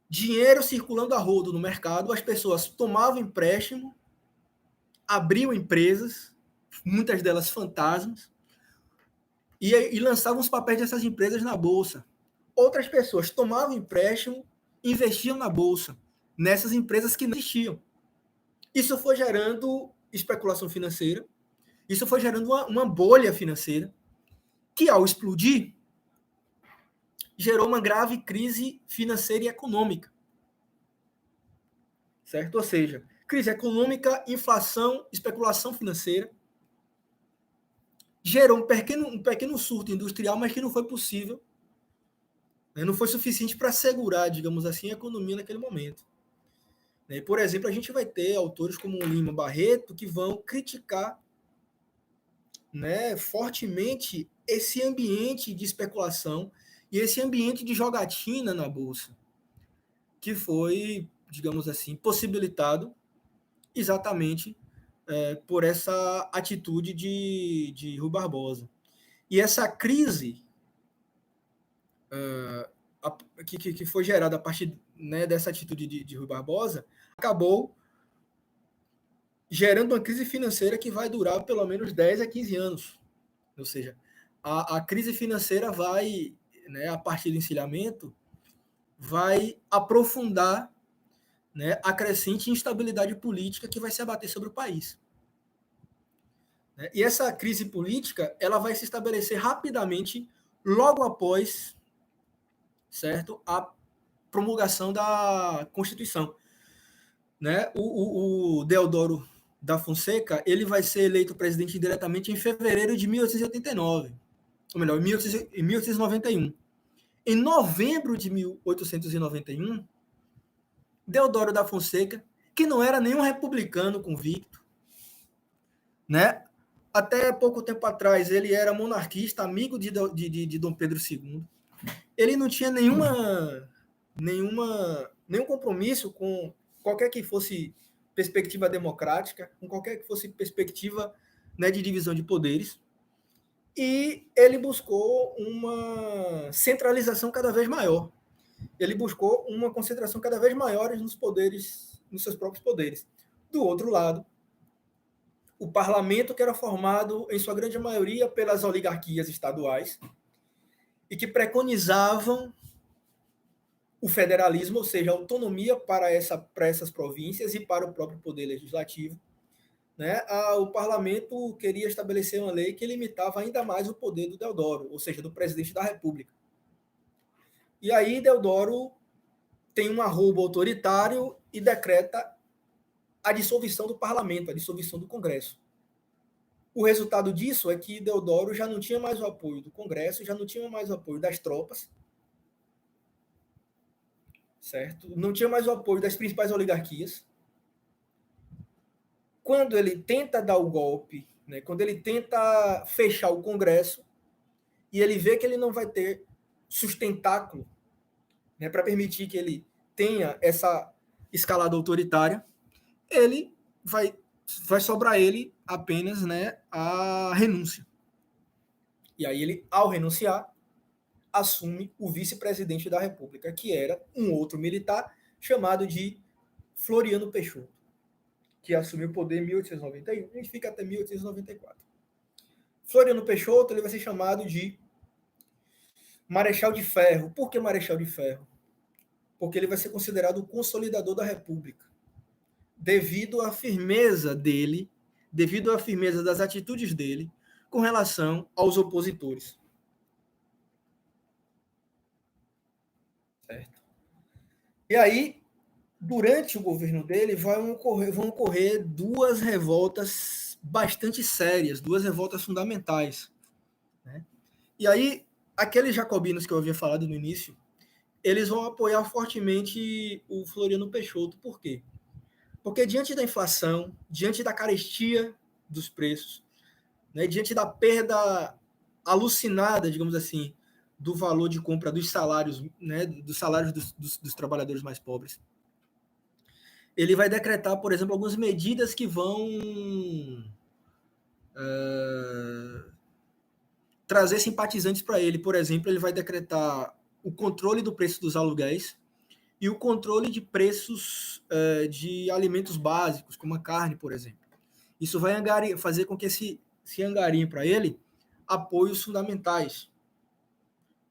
A: Dinheiro circulando a rodo no mercado, as pessoas tomavam empréstimo, abriam empresas, muitas delas fantasmas, e lançavam os papéis dessas empresas na bolsa. Outras pessoas tomavam empréstimo, investiam na bolsa, nessas empresas que não existiam. Isso foi gerando especulação financeira, isso foi gerando uma bolha financeira, que ao explodir, gerou uma grave crise financeira e econômica. Certo? Ou seja, crise econômica, inflação, especulação financeira, gerou um pequeno surto industrial, mas que não foi possível, né? Não foi suficiente para segurar, digamos assim, a economia naquele momento. Né? Por exemplo, a gente vai ter autores como Lima Barreto que vão criticar, né, fortemente esse ambiente de especulação e esse ambiente de jogatina na bolsa, que foi, digamos assim, possibilitado exatamente por essa atitude de Rui Barbosa. E essa crise que foi gerada a partir, né, dessa atitude de Rui Barbosa acabou gerando uma crise financeira que vai durar pelo menos 10 a 15 anos. Ou seja, a crise financeira vai, né, a partir do encilhamento, vai aprofundar, né, a crescente instabilidade política que vai se abater sobre o país. né? E essa crise política ela vai se estabelecer rapidamente logo após, certo, a promulgação da Constituição, né? O Deodoro da Fonseca ele vai ser eleito presidente diretamente em fevereiro de 1889, ou melhor, em 1891. Em novembro de 1891, Deodoro da Fonseca, que não era nenhum republicano convicto, né? Até pouco tempo atrás ele era monarquista, amigo de Dom Pedro II. Ele não tinha nenhum compromisso com qualquer que fosse perspectiva democrática, com qualquer que fosse perspectiva, né, de divisão de poderes. E ele buscou uma centralização cada vez maior. Ele buscou uma concentração cada vez maior nos poderes, nos seus próprios poderes. Do outro lado, o parlamento, que era formado, em sua grande maioria, pelas oligarquias estaduais, e que preconizavam o federalismo, ou seja, a autonomia para essas províncias e para o próprio poder legislativo. Né? O parlamento queria estabelecer uma lei que limitava ainda mais o poder do Deodoro, ou seja, do presidente da República. E aí Deodoro tem um arrobo autoritário e decreta a dissolução do parlamento, a dissolução do Congresso. O resultado disso é que Deodoro já não tinha mais o apoio do Congresso, já não tinha mais o apoio das tropas, certo? Não tinha mais o apoio das principais oligarquias. Quando ele tenta dar o golpe, né, quando ele tenta fechar o Congresso, e ele vê que ele não vai ter sustentáculo, né, para permitir que ele tenha essa escalada autoritária, ele vai sobrar ele apenas, né, a renúncia. E aí ele, ao renunciar, assume o vice-presidente da República, que era um outro militar chamado de Floriano Peixoto, que assumiu o poder em 1891 e fica até 1894. Floriano Peixoto ele vai ser chamado de Marechal de Ferro. Por que Marechal de Ferro? Porque ele vai ser considerado o consolidador da República, devido à firmeza dele, devido à firmeza das atitudes dele com relação aos opositores. Certo? E aí, durante o governo dele, vão ocorrer duas revoltas bastante sérias, duas revoltas fundamentais. Né? E aí, aqueles jacobinos que eu havia falado no início, eles vão apoiar fortemente o Floriano Peixoto. Por quê? Porque diante da inflação, diante da carestia dos preços, né, diante da perda alucinada, digamos assim, do valor de compra dos salários, né, dos salários dos trabalhadores mais pobres, ele vai decretar, por exemplo, algumas medidas que vão trazer simpatizantes para ele. Por exemplo, ele vai decretar o controle do preço dos aluguéis e o controle de preços de alimentos básicos, como a carne, por exemplo. Isso vai fazer com que se angariem para ele apoios fundamentais,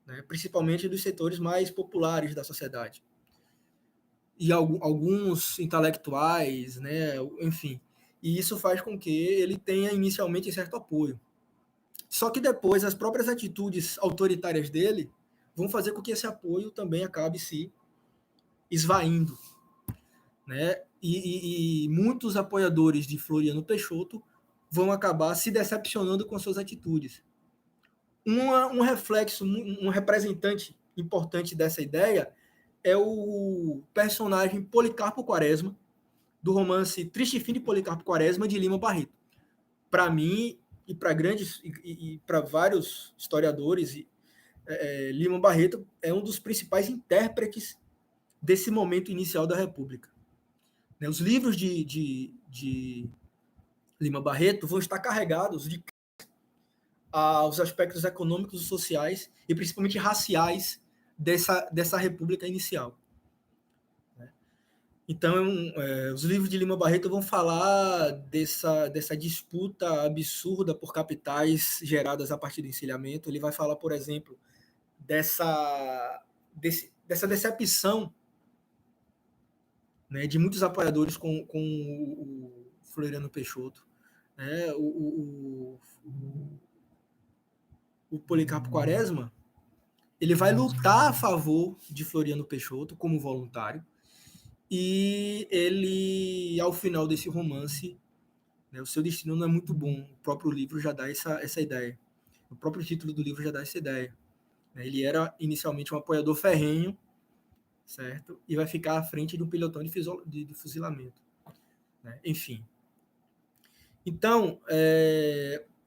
A: né, principalmente dos setores mais populares da sociedade. E alguns intelectuais, né, enfim. E isso faz com que ele tenha inicialmente certo apoio. Só que depois as próprias atitudes autoritárias dele vão fazer com que esse apoio também acabe se esvaindo. Né? E muitos apoiadores de Floriano Peixoto vão acabar se decepcionando com as suas atitudes. Um reflexo, um representante importante dessa ideia é o personagem Policarpo Quaresma, do romance Triste Fim de Policarpo Quaresma, de Lima Barreto. Para mim, e para grandes e para vários historiadores, Lima Barreto é um dos principais intérpretes desse momento inicial da República. Os livros de Lima Barreto vão estar carregados de aos aspectos econômicos e sociais e principalmente raciais dessa república inicial. Então, os livros de Lima Barreto vão falar dessa disputa absurda por capitais geradas a partir do encilhamento. Ele vai falar, por exemplo, dessa decepção, né, de muitos apoiadores com o Floriano Peixoto. né, o Policarpo Quaresma, ele vai lutar a favor de Floriano Peixoto como voluntário, e ele, ao final desse romance, né, o seu destino não é muito bom. O próprio livro já dá essa ideia. O próprio título do livro já dá essa ideia. Ele era inicialmente um apoiador ferrenho, certo? E vai ficar à frente de um pelotão de fuzilamento. Né? Enfim. Então,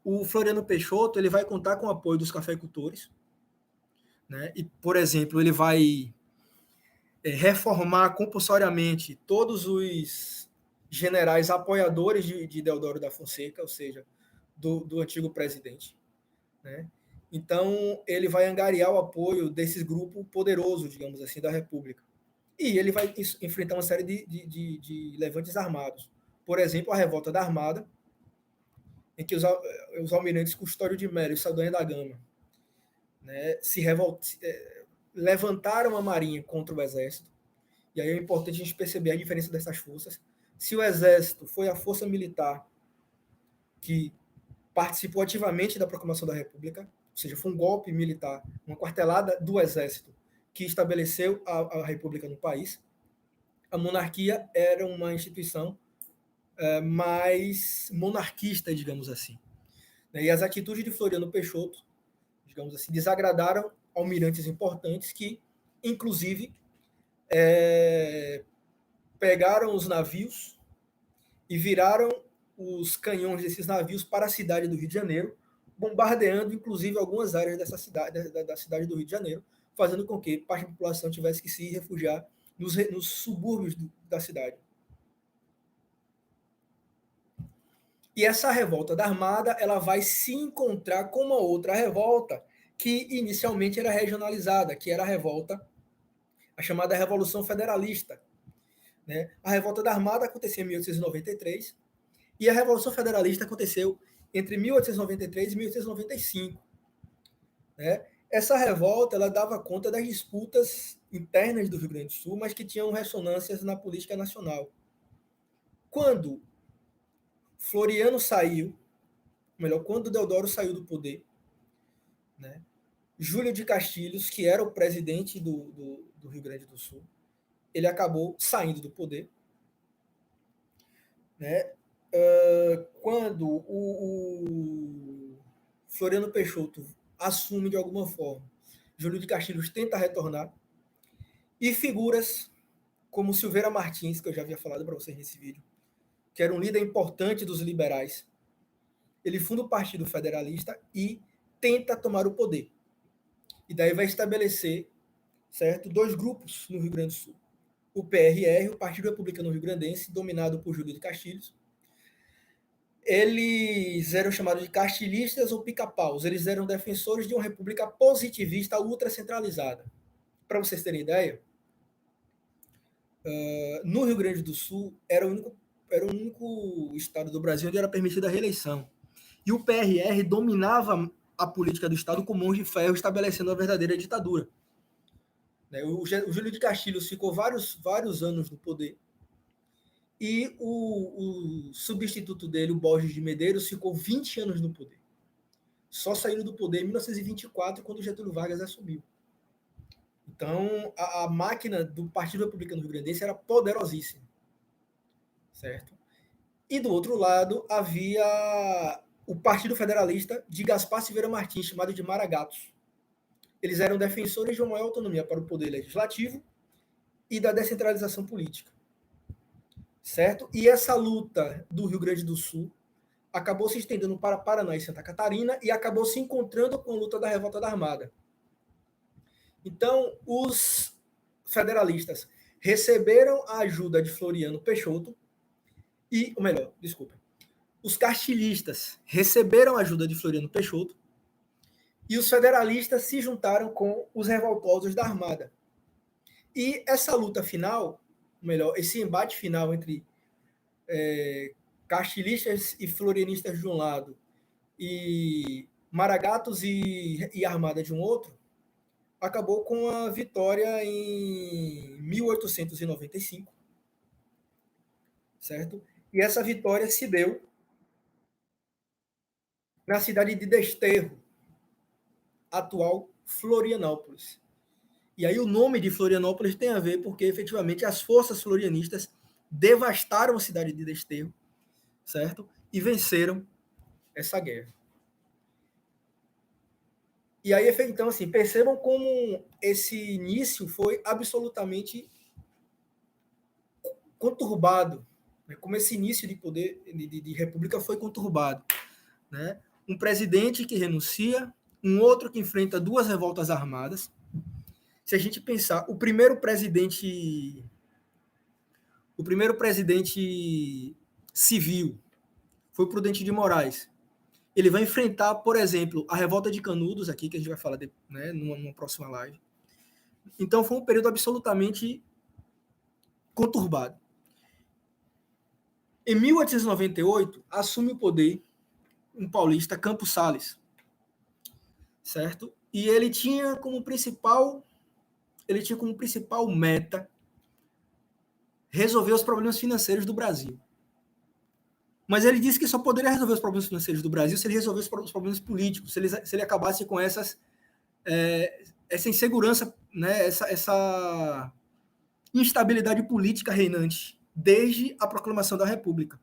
A: o Floriano Peixoto ele vai contar com o apoio dos cafeicultores. Né? E, por exemplo, ele vai reformar compulsoriamente todos os generais apoiadores de Deodoro da Fonseca, ou seja, do antigo presidente. Né? Então, ele vai angariar o apoio desse grupo poderoso, digamos assim, da República. E ele vai enfrentar uma série de levantes armados. Por exemplo, a Revolta da Armada, em que os almirantes Custódio de Melo e Saldanha da Gama, né, levantaram a marinha contra o exército. E aí é importante a gente perceber a diferença dessas forças. Se o exército foi a força militar que participou ativamente da proclamação da República, ou seja, foi um golpe militar, uma quartelada do exército que estabeleceu a República no país, a monarquia era uma instituição mais monarquista, digamos assim. E as atitudes de Floriano Peixoto, digamos assim, desagradaram almirantes importantes que, inclusive, pegaram os navios e viraram os canhões desses navios para a cidade do Rio de Janeiro, bombardeando, inclusive, algumas áreas dessa cidade, da cidade do Rio de Janeiro, fazendo com que parte da população tivesse que se refugiar nos subúrbios da cidade. E essa revolta da Armada ela vai se encontrar com uma outra revolta que inicialmente era regionalizada, que era a chamada Revolução Federalista. Né? A revolta da Armada aconteceu em 1893 e a Revolução Federalista aconteceu entre 1893 e 1895. Né? Essa revolta ela dava conta das disputas internas do Rio Grande do Sul, mas que tinham ressonâncias na política nacional. Quando Floriano saiu, melhor, quando Deodoro saiu do poder, né, Júlio de Castilhos, que era o presidente do Rio Grande do Sul, ele acabou saindo do poder. Né, quando o Floriano Peixoto assume de alguma forma, Júlio de Castilhos tenta retornar, e figuras como Silveira Martins, que eu já havia falado para vocês nesse vídeo, que era um líder importante dos liberais, ele funda o Partido Federalista e tenta tomar o poder. E daí vai estabelecer, certo, dois grupos no Rio Grande do Sul. O PRR, o Partido Republicano Rio-Grandense, dominado por Júlio de Castilhos. Eles eram chamados de castilhistas ou pica-paus. Eles eram defensores de uma república positivista ultracentralizada. Para vocês terem ideia, no Rio Grande do Sul era o único estado do Brasil onde era permitida a reeleição. E o PRR dominava a política do Estado com mãos de ferro, estabelecendo a verdadeira ditadura. O Júlio de Castilhos ficou vários anos no poder. E o substituto dele, o Borges de Medeiros, ficou 20 anos no poder. Só saindo do poder em 1924, quando Getúlio Vargas assumiu. Então, a máquina do Partido Republicano Rio-Grandense era poderosíssima. Certo? E do outro lado, havia o Partido Federalista de Gaspar Silveira Martins, chamado de Maragatos. Eles eram defensores de uma maior autonomia para o poder legislativo e da descentralização política. Certo? E essa luta do Rio Grande do Sul acabou se estendendo para Paraná e Santa Catarina e acabou se encontrando com a luta da Revolta da Armada. Então, os federalistas receberam a ajuda de Floriano Peixoto e, ou melhor, desculpa, os castilhistas receberam a ajuda de Floriano Peixoto e os federalistas se juntaram com os revoltosos da Armada. E essa luta final, melhor, esse embate final entre castilhistas e florianistas de um lado e Maragatos e Armada de um outro, acabou com a vitória em 1895, certo? E essa vitória se deu na cidade de Desterro, atual Florianópolis. E aí o nome de Florianópolis tem a ver porque, efetivamente, as forças florianistas devastaram a cidade de Desterro, certo? E venceram essa guerra. E aí, então, assim, percebam como esse início foi absolutamente conturbado, né? Como esse início de poder de república foi conturbado, né? Um presidente que renuncia, um outro que enfrenta duas revoltas armadas. Se a gente pensar, o primeiro presidente civil foi Prudente de Moraes. Ele vai enfrentar, por exemplo, a revolta de Canudos aqui, que a gente vai falar né, numa próxima live. Então foi um período absolutamente conturbado. Em 1898, assume o poder um paulista, Campos Sales, certo? E ele tinha como principal meta resolver os problemas financeiros do Brasil. Mas ele disse que só poderia resolver os problemas financeiros do Brasil se ele resolvesse os problemas políticos, se ele acabasse com essa insegurança, né, essa instabilidade política reinante desde a proclamação da República.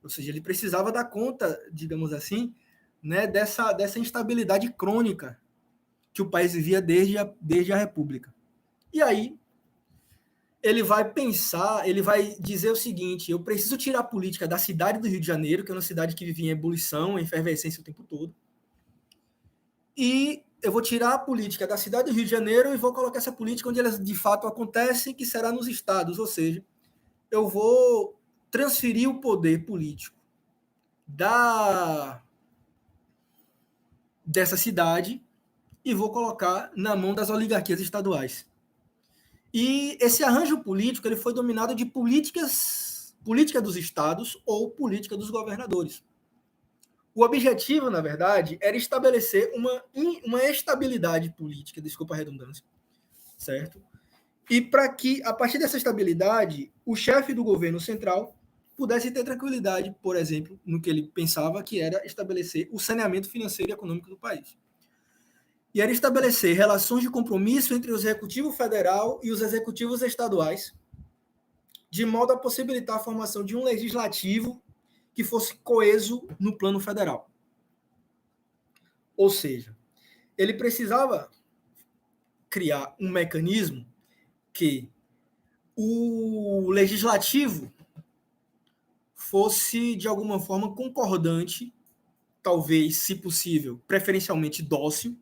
A: Ou seja, ele precisava dar conta, digamos assim, né, dessa instabilidade crônica que o país vivia desde a República. E aí, ele vai pensar, ele vai dizer o seguinte: eu preciso tirar a política da cidade do Rio de Janeiro, que é uma cidade que vivia em ebulição, em efervescência o tempo todo, e eu vou tirar a política da cidade do Rio de Janeiro e vou colocar essa política onde elas de fato acontecem, que será nos estados, ou seja, eu vou transferir o poder político dessa cidade e vou colocar na mão das oligarquias estaduais. E esse arranjo político ele foi dominado de política dos estados ou política dos governadores. O objetivo, na verdade, era estabelecer uma estabilidade política, desculpa a redundância, certo? E para que, a partir dessa estabilidade, o chefe do governo central pudesse ter tranquilidade, por exemplo, no que ele pensava que era estabelecer o saneamento financeiro e econômico do país. E era estabelecer relações de compromisso entre o executivo federal e os executivos estaduais, de modo a possibilitar a formação de um legislativo que fosse coeso no plano federal. Ou seja, ele precisava criar um mecanismo que o legislativo fosse, de alguma forma, concordante, talvez, se possível, preferencialmente dócil,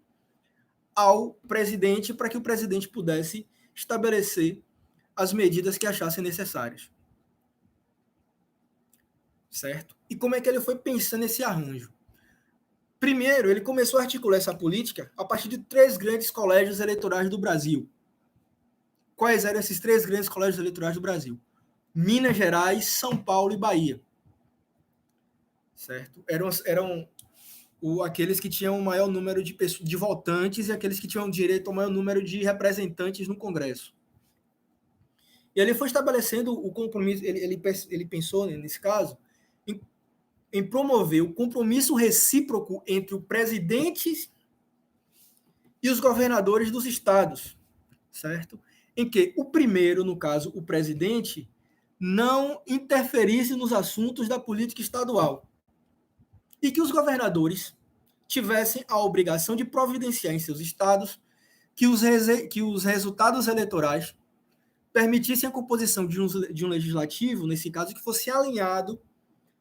A: ao presidente, para que o presidente pudesse estabelecer as medidas que achassem necessárias. Certo? E como é que ele foi pensando nesse arranjo? Primeiro, ele começou a articular essa política a partir de 3 grandes colégios eleitorais do Brasil. Quais eram esses 3 grandes colégios eleitorais do Brasil? Minas Gerais, São Paulo e Bahia. Certo? Eram aqueles que tinham o maior número de votantes e aqueles que tinham direito ao maior número de representantes no Congresso. E ele foi estabelecendo o compromisso, ele pensou, nesse caso, em promover o compromisso recíproco entre o presidente e os governadores dos estados, certo? Em que o primeiro, no caso, o presidente, não interferisse nos assuntos da política estadual e que os governadores tivessem a obrigação de providenciar em seus estados que os resultados eleitorais permitissem a composição de um legislativo, nesse caso, que fosse alinhado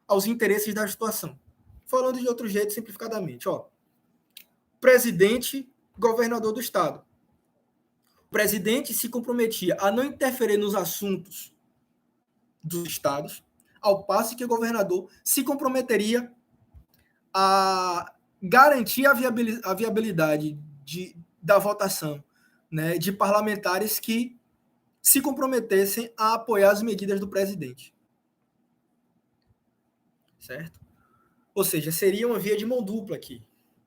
A: aos interesses da situação. Falando de outro jeito, simplificadamente, presidente, governador do estado. O presidente se comprometia a não interferir nos assuntos dos estados, ao passo que o governador se comprometeria a garantir a viabilidade da votação, né, de parlamentares que se comprometessem a apoiar as medidas do presidente. Certo? Ou seja, seria uma via de mão dupla aqui.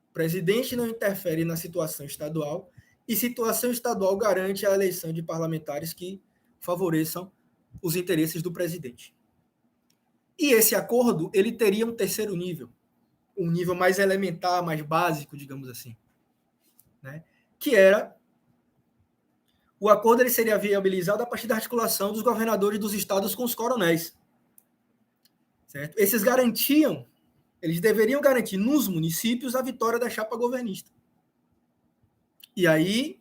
A: O presidente não interfere na situação estadual e situação estadual garante a eleição de parlamentares que favoreçam os interesses do presidente. E esse acordo, ele teria um terceiro nível. um nível mais elementar, mais básico, digamos assim, né? Que era o acordo ele seria viabilizado a partir da articulação dos governadores dos estados com os coronéis, certo? Eles deveriam garantir nos municípios a vitória da chapa governista. E aí,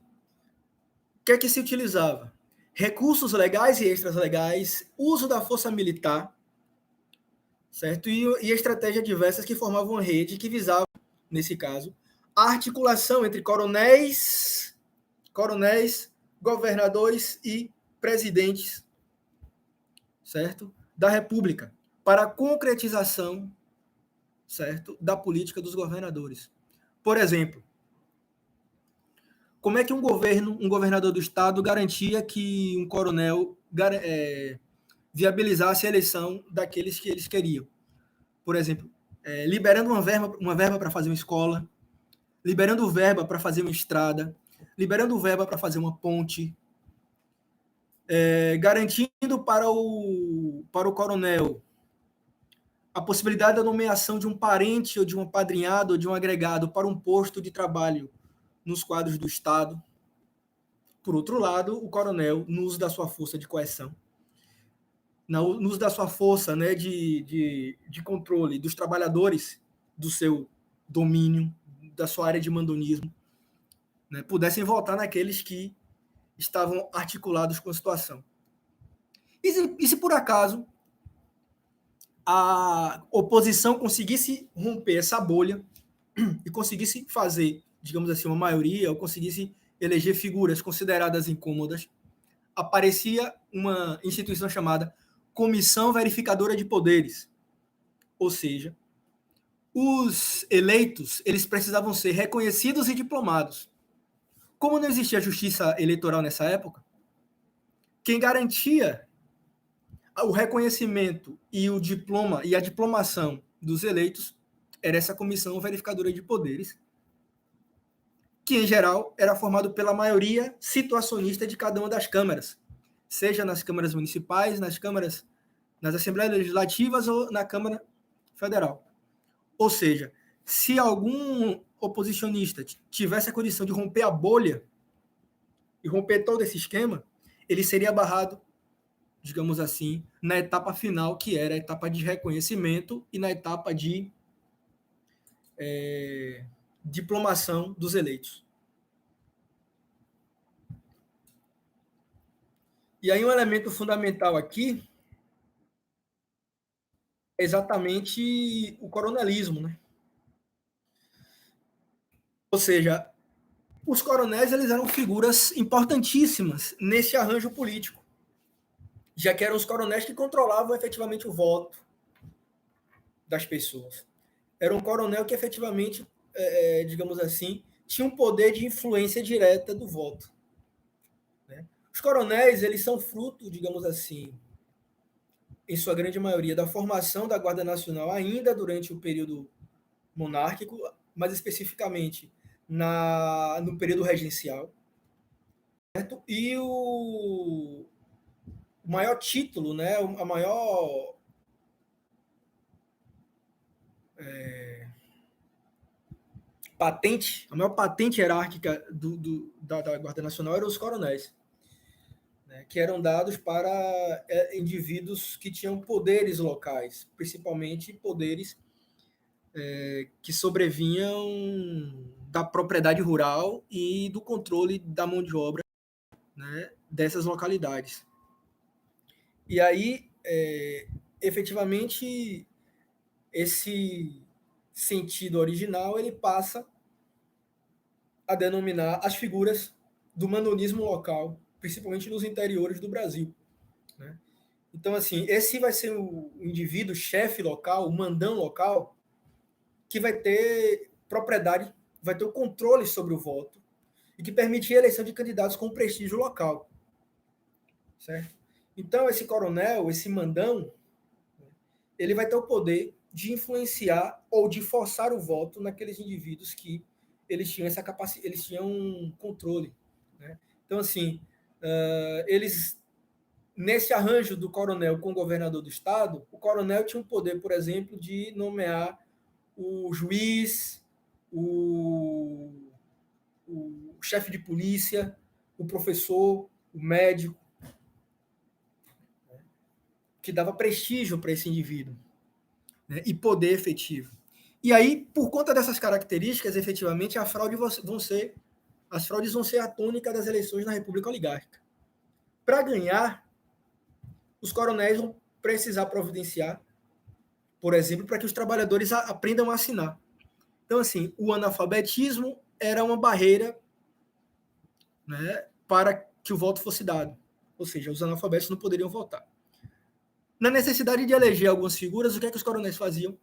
A: o que é que se utilizava? Recursos legais e extralegais, uso da força militar, certo? E estratégias diversas que formavam uma rede que visava, nesse caso, a articulação entre coronéis, governadores e presidentes, certo? Da República, para a concretização, certo? Da política dos governadores. Por exemplo, como é que um governador do estado garantia que um coronel viabilizasse a eleição daqueles que eles queriam? Por exemplo, liberando uma verba para fazer uma escola, liberando verba para fazer uma estrada, liberando verba para fazer uma ponte, garantindo para o coronel a possibilidade da nomeação de um parente ou de um apadrinhado ou de um agregado para um posto de trabalho nos quadros do Estado. Por outro lado, o coronel, no uso da sua força de coerção, no uso da sua força, né, de controle dos trabalhadores do seu domínio, da sua área de mandonismo, né, pudessem votar naqueles que estavam articulados com a situação. E se por acaso a oposição conseguisse romper essa bolha e conseguisse fazer, digamos assim, uma maioria, ou conseguisse eleger figuras consideradas incômodas, aparecia uma instituição chamada Comissão Verificadora de Poderes. Ou seja, os eleitos eles precisavam ser reconhecidos e diplomados. Como não existia justiça eleitoral nessa época, quem garantia o reconhecimento e o diploma e a diplomação dos eleitos era essa Comissão Verificadora de Poderes, que em geral era formado pela maioria situacionista de cada uma das câmaras, seja nas câmaras municipais, nas assembleias legislativas ou na Câmara Federal. Ou seja, se algum oposicionista tivesse a condição de romper a bolha e romper todo esse esquema, ele seria barrado, digamos assim, na etapa final, que era a etapa de reconhecimento e na etapa de diplomação dos eleitos. E aí um elemento fundamental aqui é exatamente o coronelismo, né? Ou seja, os coronéis eles eram figuras importantíssimas nesse arranjo político, já que eram os coronéis que controlavam efetivamente o voto das pessoas. Era um coronel que efetivamente, digamos assim, tinha um poder de influência direta do voto. Né? Os coronéis eles são fruto, digamos assim, em sua grande maioria, da formação da Guarda Nacional ainda durante o período monárquico, mais especificamente no período regencial. Certo? E o maior título, né, a maior patente, a maior patente hierárquica da Guarda Nacional eram os coronéis, né, que eram dados para indivíduos que tinham poderes locais, principalmente poderes que sobrevinham da propriedade rural e do controle da mão de obra, né, dessas localidades. E aí, efetivamente, esse sentido original ele passa a denominar as figuras do mandonismo local, principalmente nos interiores do Brasil. Né? Então, assim, esse vai ser o indivíduo chefe local, o mandão local, que vai ter propriedade, vai ter o controle sobre o voto e que permitir a eleição de candidatos com prestígio local. Certo? Então, esse coronel, esse mandão, ele vai ter o poder de influenciar ou de forçar o voto naqueles indivíduos que eles tinham essa capacidade, eles tinham um controle. Né? Então, assim, eles, nesse arranjo do coronel com o governador do estado, o coronel tinha o poder, por exemplo, de nomear o juiz, o, o chefe de polícia, o professor, o médico, que dava prestígio para esse indivíduo, né, e poder efetivo. E aí, por conta dessas características, efetivamente, as fraudes vão ser a tônica das eleições na República Oligárquica. Para ganhar, os coronéis vão precisar providenciar, por exemplo, para que os trabalhadores aprendam a assinar. Então, assim, o analfabetismo era uma barreira, né, para que o voto fosse dado. Ou seja, os analfabetos não poderiam votar. Na necessidade de eleger algumas figuras, o que é que os coronéis faziam?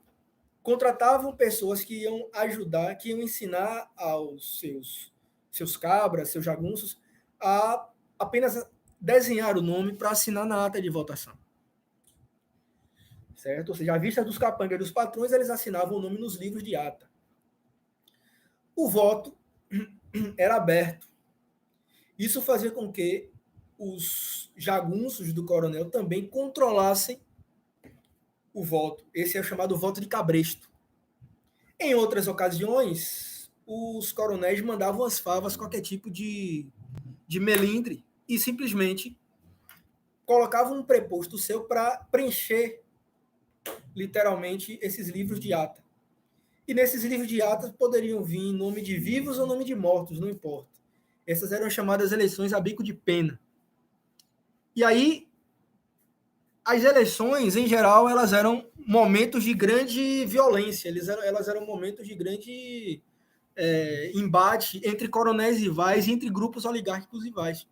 A: Contratavam pessoas que iam ajudar, que iam ensinar aos seus cabras, seus jagunços, a apenas desenhar o nome para assinar na ata de votação. Certo? Ou seja, à vista dos capangas e dos patrões, eles assinavam o nome nos livros de ata. O voto era aberto. Isso fazia com que os jagunços do coronel também controlassem o voto. Esse é o chamado voto de cabresto. Em outras ocasiões, os coronéis mandavam as favas qualquer tipo de melindre e simplesmente colocavam um preposto seu para preencher literalmente esses livros de ata. E nesses livros de atas poderiam vir nome de vivos ou nome de mortos, não importa. Essas eram chamadas eleições a bico de pena. E aí, as eleições, em geral, elas eram momentos de grande violência, elas eram momentos de grande embate entre coronéis rivais e entre grupos oligárquicos rivais.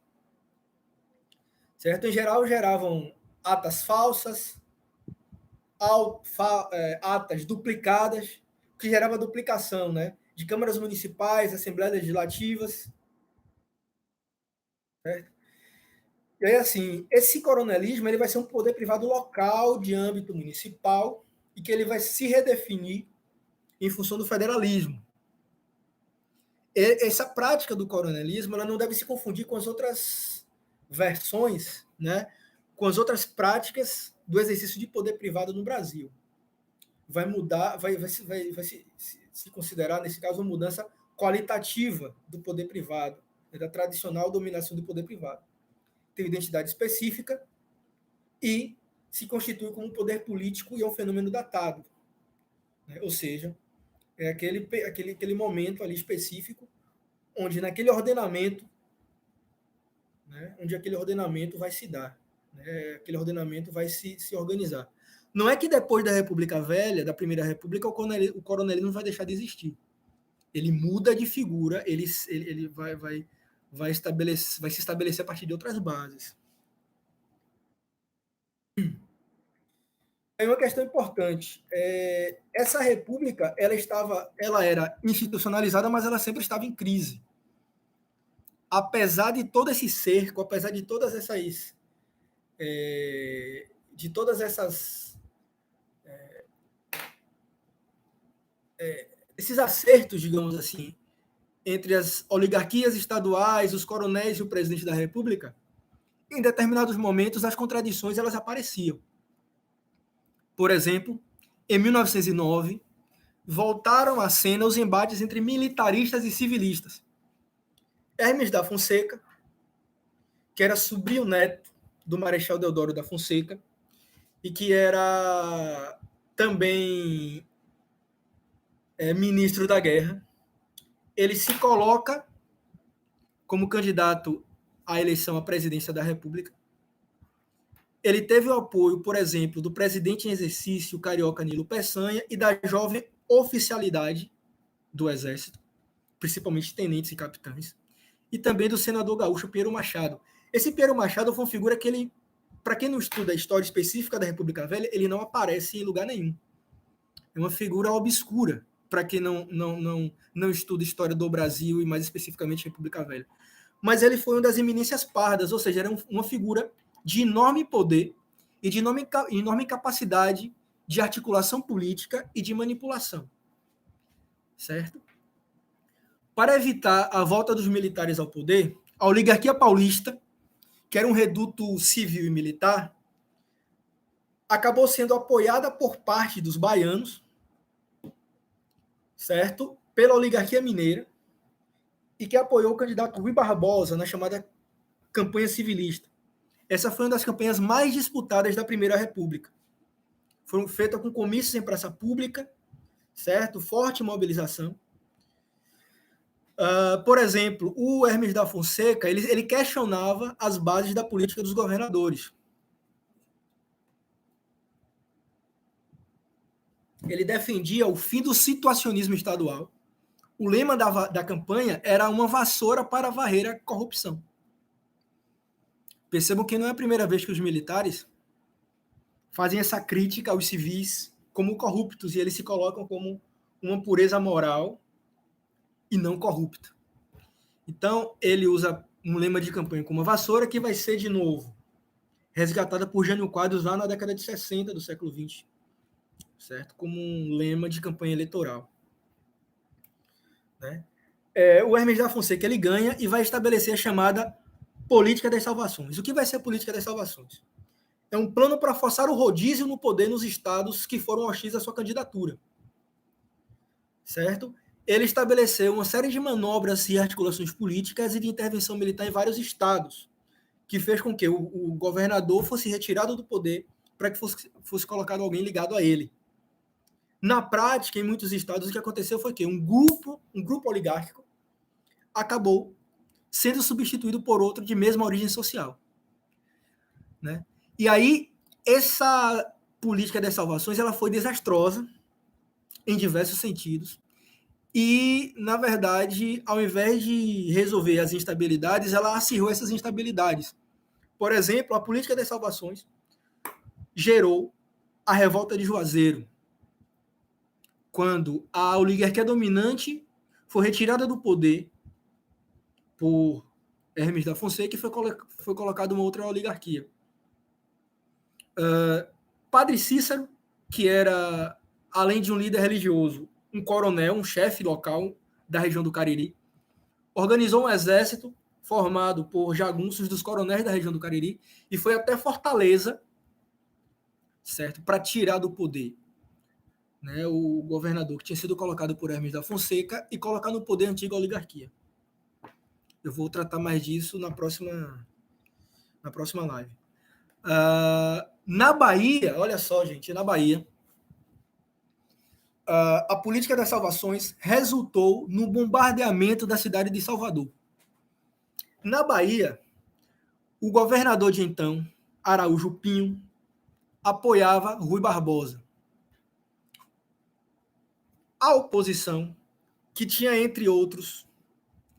A: Certo? Em geral, geravam atas falsas, atas duplicadas, que gerava duplicação, né? De câmaras municipais, assembleias legislativas. Certo? E aí, assim, esse coronelismo ele vai ser um poder privado local, de âmbito municipal, e que ele vai se redefinir em função do federalismo. Essa prática do coronelismo ela não deve se confundir com as outras versões, né? Com as outras práticas do exercício de poder privado no Brasil. Vai mudar, vai se considerar, nesse caso, uma mudança qualitativa do poder privado, né? Da tradicional dominação do poder privado. Tem identidade específica e se constitui como um poder político e é um fenômeno datado. Né? Ou seja, é aquele momento ali específico onde naquele ordenamento, né, onde aquele ordenamento vai se dar, né, aquele ordenamento vai se organizar. Não é que depois da República Velha, da Primeira República, o coronelismo vai deixar de existir. Ele muda de figura, ele vai se estabelecer a partir de outras bases. É uma questão importante. Essa república, ela era institucionalizada, mas ela sempre estava em crise. Apesar de todo esse cerco, apesar de todas essas, esses acertos, digamos assim, entre as oligarquias estaduais, os coronéis e o presidente da República, em determinados momentos as contradições elas apareciam. Por exemplo, em 1909, voltaram à cena os embates entre militaristas e civilistas. Hermes da Fonseca, que era sobrinho neto do Marechal Deodoro da Fonseca, e que era também ministro da guerra, ele se coloca como candidato à eleição à presidência da República. Ele teve o apoio, por exemplo, do presidente em exercício carioca Nilo Peçanha e da jovem oficialidade do Exército, principalmente tenentes e capitães, e também do senador gaúcho Piero Machado. Esse Piero Machado foi uma figura que ele, para quem não estuda a história específica da República Velha, ele não aparece em lugar nenhum. É uma figura obscura para quem não estuda a história do Brasil e mais especificamente a República Velha. Mas ele foi uma das eminências pardas, ou seja, era uma figura de enorme poder e de enorme capacidade de articulação política e de manipulação. Certo? Para evitar a volta dos militares ao poder, a oligarquia paulista, que era um reduto civil e militar, acabou sendo apoiada por parte dos baianos certo? Pela oligarquia mineira, e que apoiou o candidato Rui Barbosa na chamada campanha civilista. Essa foi uma das campanhas mais disputadas da Primeira República. Foram feitas com comícios em praça pública, certo? Forte mobilização. Por exemplo, o Hermes da Fonseca, ele questionava as bases da política dos governadores. Ele defendia o fim do situacionismo estadual. O lema da campanha era uma vassoura para varrer a corrupção. Percebam que não é a primeira vez que os militares fazem essa crítica aos civis como corruptos, e eles se colocam como uma pureza moral e não corrupta. Então, ele usa um lema de campanha como uma vassoura, que vai ser, de novo, resgatada por Jânio Quadros lá na década de 60 do século XX, certo? Como um lema de campanha eleitoral. Né? O Hermes da Fonseca, ele ganha e vai estabelecer a chamada política das salvações. O que vai ser a política das salvações? É um plano para forçar o rodízio no poder nos estados que foram hostis à sua candidatura. Certo? Ele estabeleceu uma série de manobras e articulações políticas e de intervenção militar em vários estados, que fez com que o governador fosse retirado do poder para que fosse colocado alguém ligado a ele. Na prática, em muitos estados, o que aconteceu foi que um grupo oligárquico acabou sendo substituído por outro de mesma origem social. Né? E aí, essa política das salvações ela foi desastrosa em diversos sentidos. E, na verdade, ao invés de resolver as instabilidades, ela acirrou essas instabilidades. Por exemplo, a política das salvações gerou a revolta de Juazeiro, quando a oligarquia dominante foi retirada do poder por Hermes da Fonseca e foi colocada uma outra oligarquia. Padre Cícero, que era, além de um líder religioso, um coronel, um chefe local da região do Cariri, organizou um exército formado por jagunços dos coronéis da região do Cariri e foi até Fortaleza, certo, para tirar do poder, né, o governador que tinha sido colocado por Hermes da Fonseca e colocar no poder a antiga oligarquia. Eu vou tratar mais disso na próxima live. Na Bahia, olha só, gente, na Bahia, a política das salvações resultou no bombardeamento da cidade de Salvador. Na Bahia, o governador de então, Araújo Pinho, apoiava Rui Barbosa. A oposição, que tinha, entre outros,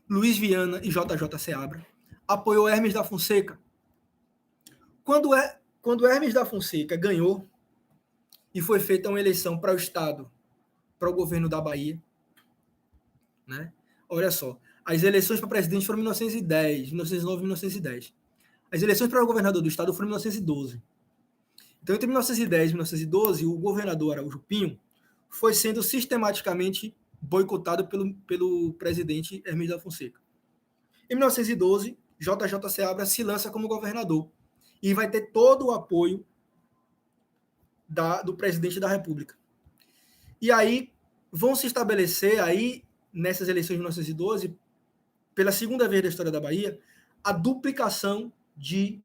A: Luiz Viana e JJ Seabra, apoiou Hermes da Fonseca. Quando Hermes da Fonseca ganhou e foi feita uma eleição para o Estado, para o governo da Bahia, né? Olha só, as eleições para presidente foram em 1910, 1909 e 1910. As eleições para o governador do Estado foram em 1912. Então, entre 1910 e 1912, o governador Araújo Pinho foi sendo sistematicamente boicotado pelo presidente Hermes da Fonseca. Em 1912, JJ Seabra se lança como governador e vai ter todo o apoio do presidente da República. E aí vão se estabelecer aí, nessas eleições de 1912, pela segunda vez da história da Bahia, a duplicação de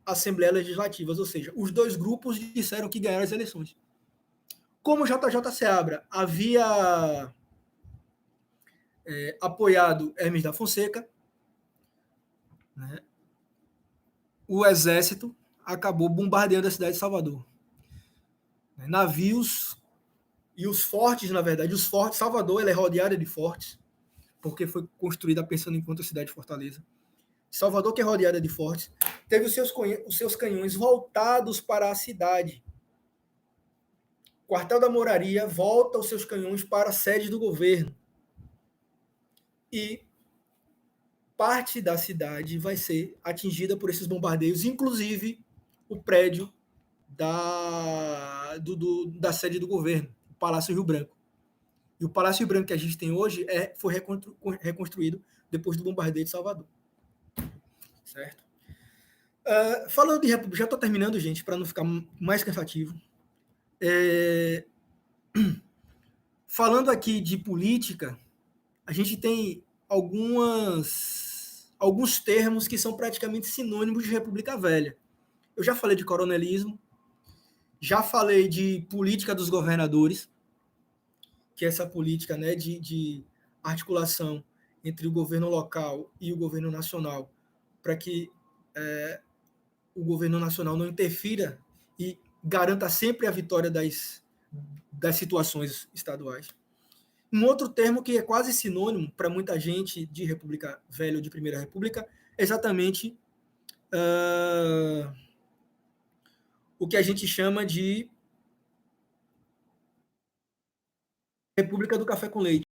A: assembleias legislativas, ou seja, os dois grupos disseram que ganharam as eleições. Como JJ Seabra havia apoiado Hermes da Fonseca, né, o exército acabou bombardeando a cidade de Salvador. Navios e os fortes, na verdade, Salvador ela é rodeada de fortes, porque foi construída pensando enquanto a cidade de Fortaleza. Salvador, que é rodeada de fortes, teve os seus canhões voltados para a cidade. O quartel da Moraria volta os seus canhões para a sede do governo. E parte da cidade vai ser atingida por esses bombardeios, inclusive o prédio da sede do governo, o Palácio Rio Branco. E o Palácio Rio Branco que a gente tem hoje foi reconstruído depois do bombardeio de Salvador. Certo? Falando de República, já estou terminando, gente, para não ficar mais cansativo. Falando aqui de política, a gente tem alguns termos que são praticamente sinônimos de República Velha. Eu já falei de coronelismo, já falei de política dos governadores, que é essa política, né, de articulação entre o governo local e o governo nacional, para que o governo nacional não interfira e garanta sempre a vitória das situações estaduais. Um outro termo que é quase sinônimo para muita gente de República Velha ou de Primeira República é exatamente o que a gente chama de República do Café com Leite.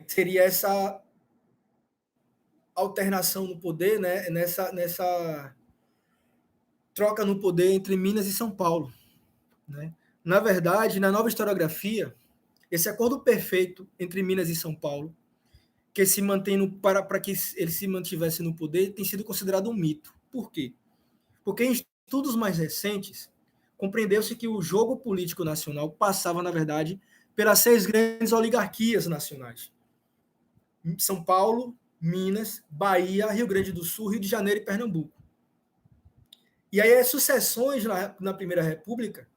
A: Seria essa alternação no poder, né? nessa troca no poder entre Minas e São Paulo. Né? Na verdade, na nova historiografia, esse acordo perfeito entre Minas e São Paulo, que se mantém para que ele se mantivesse no poder, tem sido considerado um mito. Por quê? Porque em estudos mais recentes, compreendeu-se que o jogo político nacional passava, na verdade, pelas 6 grandes oligarquias nacionais. São Paulo, Minas, Bahia, Rio Grande do Sul, Rio de Janeiro e Pernambuco. E aí as sucessões na Primeira República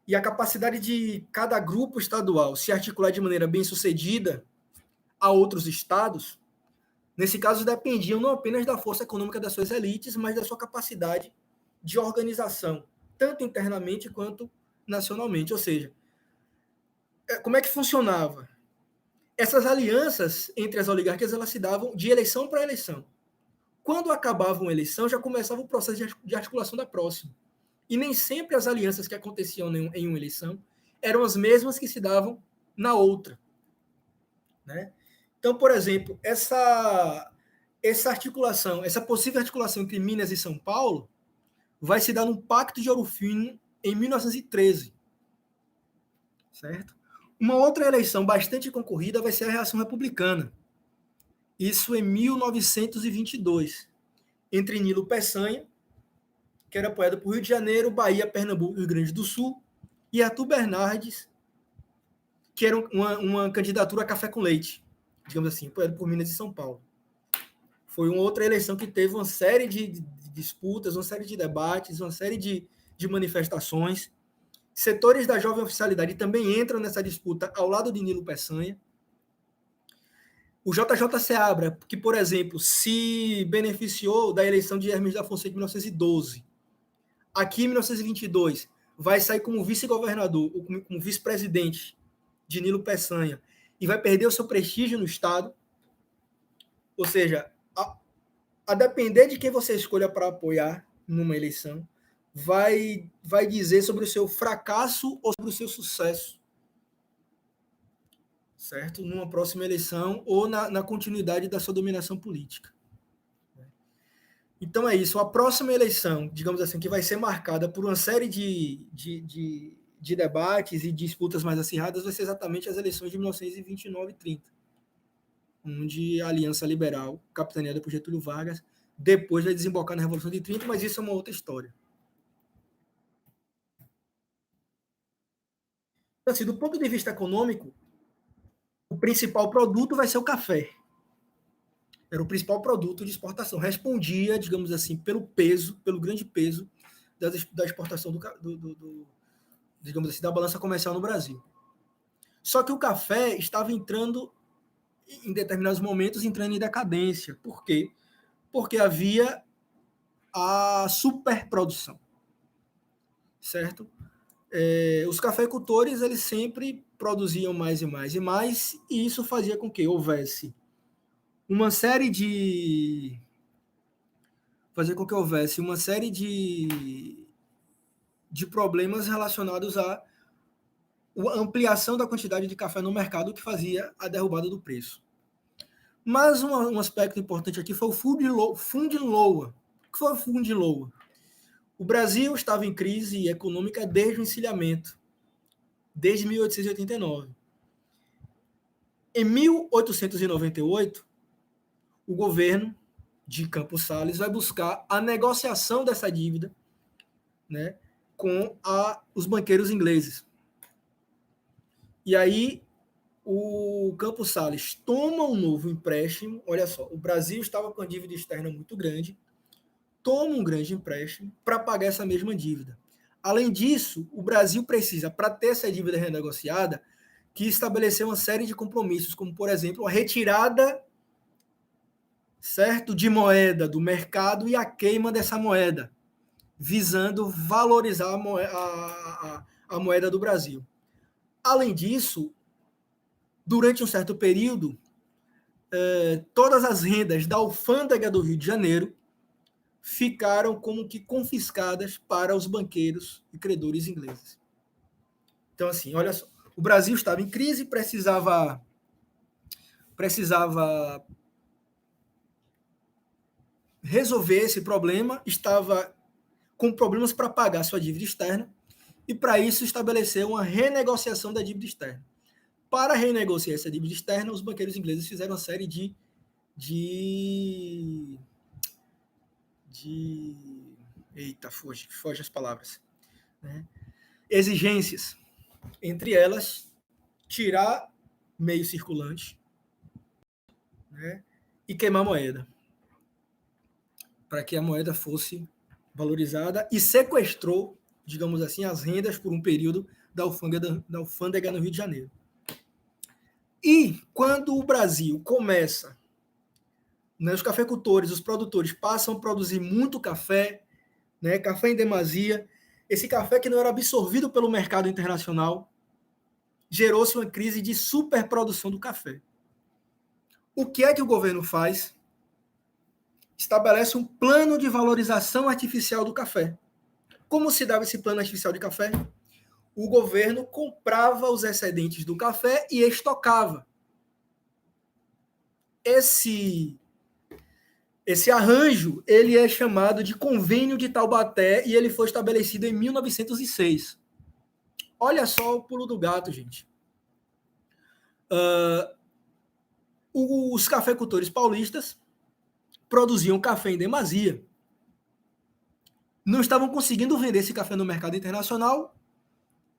A: e a capacidade de cada grupo estadual se articular de maneira bem sucedida a outros estados, nesse caso dependiam não apenas da força econômica das suas elites, mas da sua capacidade de organização, tanto internamente quanto nacionalmente. Ou seja, como é que funcionava? Essas alianças entre as oligarquias elas se davam de eleição para eleição. Quando acabava uma eleição, já começava o processo de articulação da próxima. E nem sempre as alianças que aconteciam em uma eleição eram as mesmas que se davam na outra. Né? Então, por exemplo, essa articulação, essa possível articulação entre Minas e São Paulo, vai se dar no Pacto de Ouro Fino em 1913. Certo? Uma outra eleição bastante concorrida vai ser a reação republicana. Isso em 1922, entre Nilo Peçanha, que era apoiado por Rio de Janeiro, Bahia, Pernambuco e Rio Grande do Sul, e Arthur Bernardes, que era uma candidatura a café com leite, digamos assim, apoiado por Minas e São Paulo. Foi uma outra eleição que teve uma série de disputas, uma série de debates, uma série de manifestações. Setores da jovem oficialidade também entram nessa disputa ao lado de Nilo Peçanha. O JJ Seabra, que, por exemplo, se beneficiou da eleição de Hermes da Fonseca em 1912. Aqui, em 1922, vai sair como vice-governador, ou como vice-presidente de Nilo Peçanha, e vai perder o seu prestígio no Estado. Ou seja, a depender de quem você escolha para apoiar numa eleição, vai dizer sobre o seu fracasso ou sobre o seu sucesso, certo? Numa próxima eleição ou na continuidade da sua dominação política. Então é isso. A próxima eleição, digamos assim, que vai ser marcada por uma série de debates e disputas mais acirradas, vai ser exatamente as eleições de 1929 e 30, onde a Aliança Liberal, capitaneada por Getúlio Vargas, depois vai desembocar na Revolução de 30, mas isso é uma outra história. Então, assim, do ponto de vista econômico, o principal produto vai ser o café. Era o principal produto de exportação. Respondia, digamos assim, pelo peso, pelo grande peso da exportação digamos assim, da balança comercial no Brasil. Só que o café estava entrando, em determinados momentos, entrando em decadência. Por quê? Porque havia a superprodução. Certo? Os cafeicultores eles sempre produziam mais e mais e mais, e isso fazia com que houvesse uma série de problemas relacionados à ampliação da quantidade de café no mercado, que fazia a derrubada do preço. Mas um aspecto importante aqui foi o Funding-Loa. O que foi o Funding-Loa? O Brasil estava em crise econômica desde o encilhamento, desde 1889. Em 1898, o governo de Campos Salles vai buscar a negociação dessa dívida, né, com os banqueiros ingleses. E aí o Campos Salles toma um novo empréstimo. Olha só, o Brasil estava com a dívida externa muito grande, toma um grande empréstimo para pagar essa mesma dívida. Além disso, o Brasil precisa, para ter essa dívida renegociada, que estabelecer uma série de compromissos, como, por exemplo, a retirada, certo, de moeda do mercado e a queima dessa moeda, visando valorizar a moeda do Brasil. Além disso, durante um certo período, todas as rendas da alfândega do Rio de Janeiro ficaram como que confiscadas para os banqueiros e credores ingleses. Então, assim, olha só, o Brasil estava em crise, precisava resolver esse problema, estava com problemas para pagar sua dívida externa, e para isso estabeleceu uma renegociação da dívida externa. Para renegociar essa dívida externa, os banqueiros ingleses fizeram uma série de eita, foge as palavras, né? Exigências, entre elas, tirar meio circulante, né? E queimar moeda, para que a moeda fosse valorizada, e sequestrou, digamos assim, as rendas por um período da alfândega no Rio de Janeiro. E quando o Brasil começa, né, os cafeicultores, os produtores passam a produzir muito café, né, café em demasia, esse café que não era absorvido pelo mercado internacional, gerou-se uma crise de superprodução do café. O que é que o governo faz? Estabelece um plano de valorização artificial do café. Como se dava esse plano artificial de café? O governo comprava os excedentes do café e estocava. Esse arranjo, ele é chamado de Convênio de Taubaté e ele foi estabelecido em 1906. Olha só o pulo do gato, gente. Os cafeicultores paulistas produziam café em demasia. Não estavam conseguindo vender esse café no mercado internacional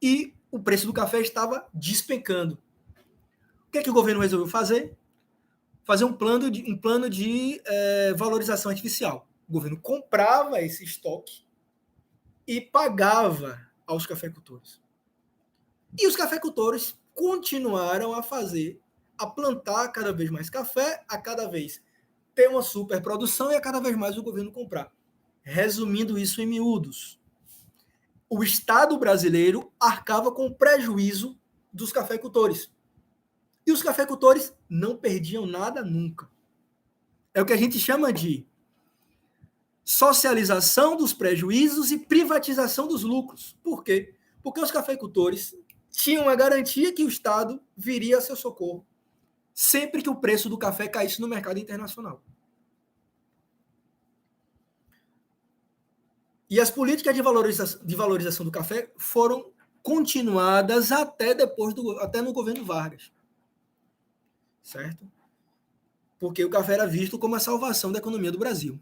A: e o preço do café estava despencando. O que é que o governo resolveu fazer? Fazer um plano de valorização artificial. O governo comprava esse estoque e pagava aos cafeicultores. E os cafeicultores continuaram a plantar cada vez mais café, a cada vez ter uma superprodução e a cada vez mais o governo comprar. Resumindo isso em miúdos, o Estado brasileiro arcava com o prejuízo dos cafeicultores. E os cafeicultores não perdiam nada nunca. É o que a gente chama de socialização dos prejuízos e privatização dos lucros. Por quê? Porque os cafeicultores tinham a garantia que o Estado viria a seu socorro sempre que o preço do café caísse no mercado internacional. E as políticas de valorização do café foram continuadas até no governo Vargas. Certo? Porque o café era visto como a salvação da economia do Brasil.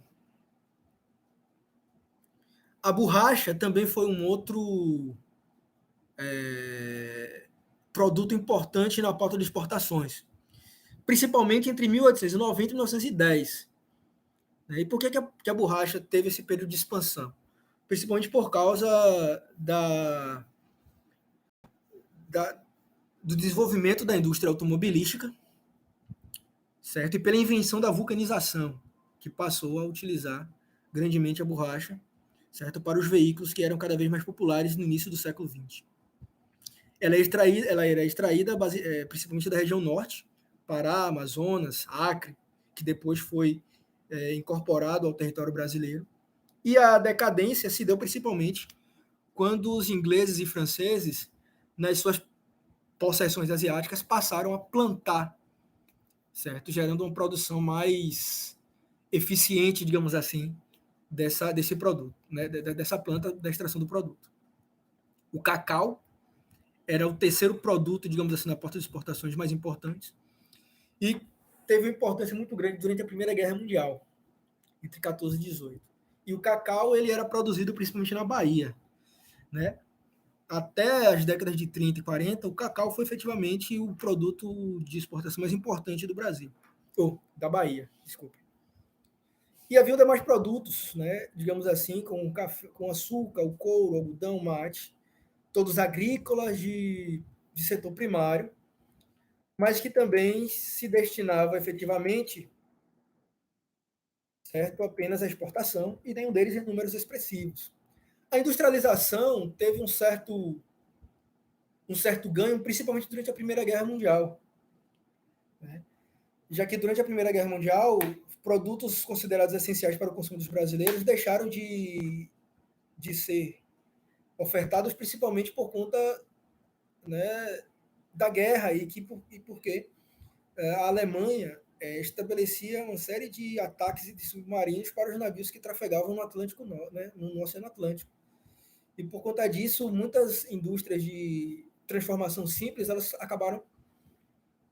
A: A borracha também foi um outro produto importante na pauta de exportações, principalmente entre 1890 e 1910. E por que a borracha teve esse período de expansão? Principalmente por causa do desenvolvimento da indústria automobilística, certo? E pela invenção da vulcanização, que passou a utilizar grandemente a borracha, certo? Para os veículos que eram cada vez mais populares no início do século XX. Ela era extraída principalmente da região norte, Pará, Amazonas, Acre, que depois foi incorporado ao território brasileiro. E a decadência se deu principalmente quando os ingleses e franceses, nas suas possessões asiáticas, passaram a plantar, certo? Gerando uma produção mais eficiente, digamos assim, desse produto, né? Dessa planta, da extração do produto. O cacau era o terceiro produto, digamos assim, na porta de exportações mais importantes e teve uma importância muito grande durante a Primeira Guerra Mundial, entre 14 e 18. E o cacau ele era produzido principalmente na Bahia. né? Até as décadas de 30 e 40, o cacau foi efetivamente o produto de exportação mais importante do Brasil, ou da Bahia, desculpa. E havia demais produtos, né, digamos assim, com, café, com açúcar, o couro, o algodão, o mate, todos agrícolas de setor primário, mas que também se destinava efetivamente, certo, apenas à exportação, e nenhum deles em números expressivos. A industrialização teve um certo ganho, principalmente durante a Primeira Guerra Mundial, né? Já que durante a Primeira Guerra Mundial, produtos considerados essenciais para o consumo dos brasileiros deixaram de ser ofertados, principalmente por conta, né, da guerra e porque a Alemanha estabelecia uma série de ataques de submarinos para os navios que trafegavam no Atlântico, né, no Oceano Atlântico. E por conta disso, muitas indústrias de transformação simples elas acabaram,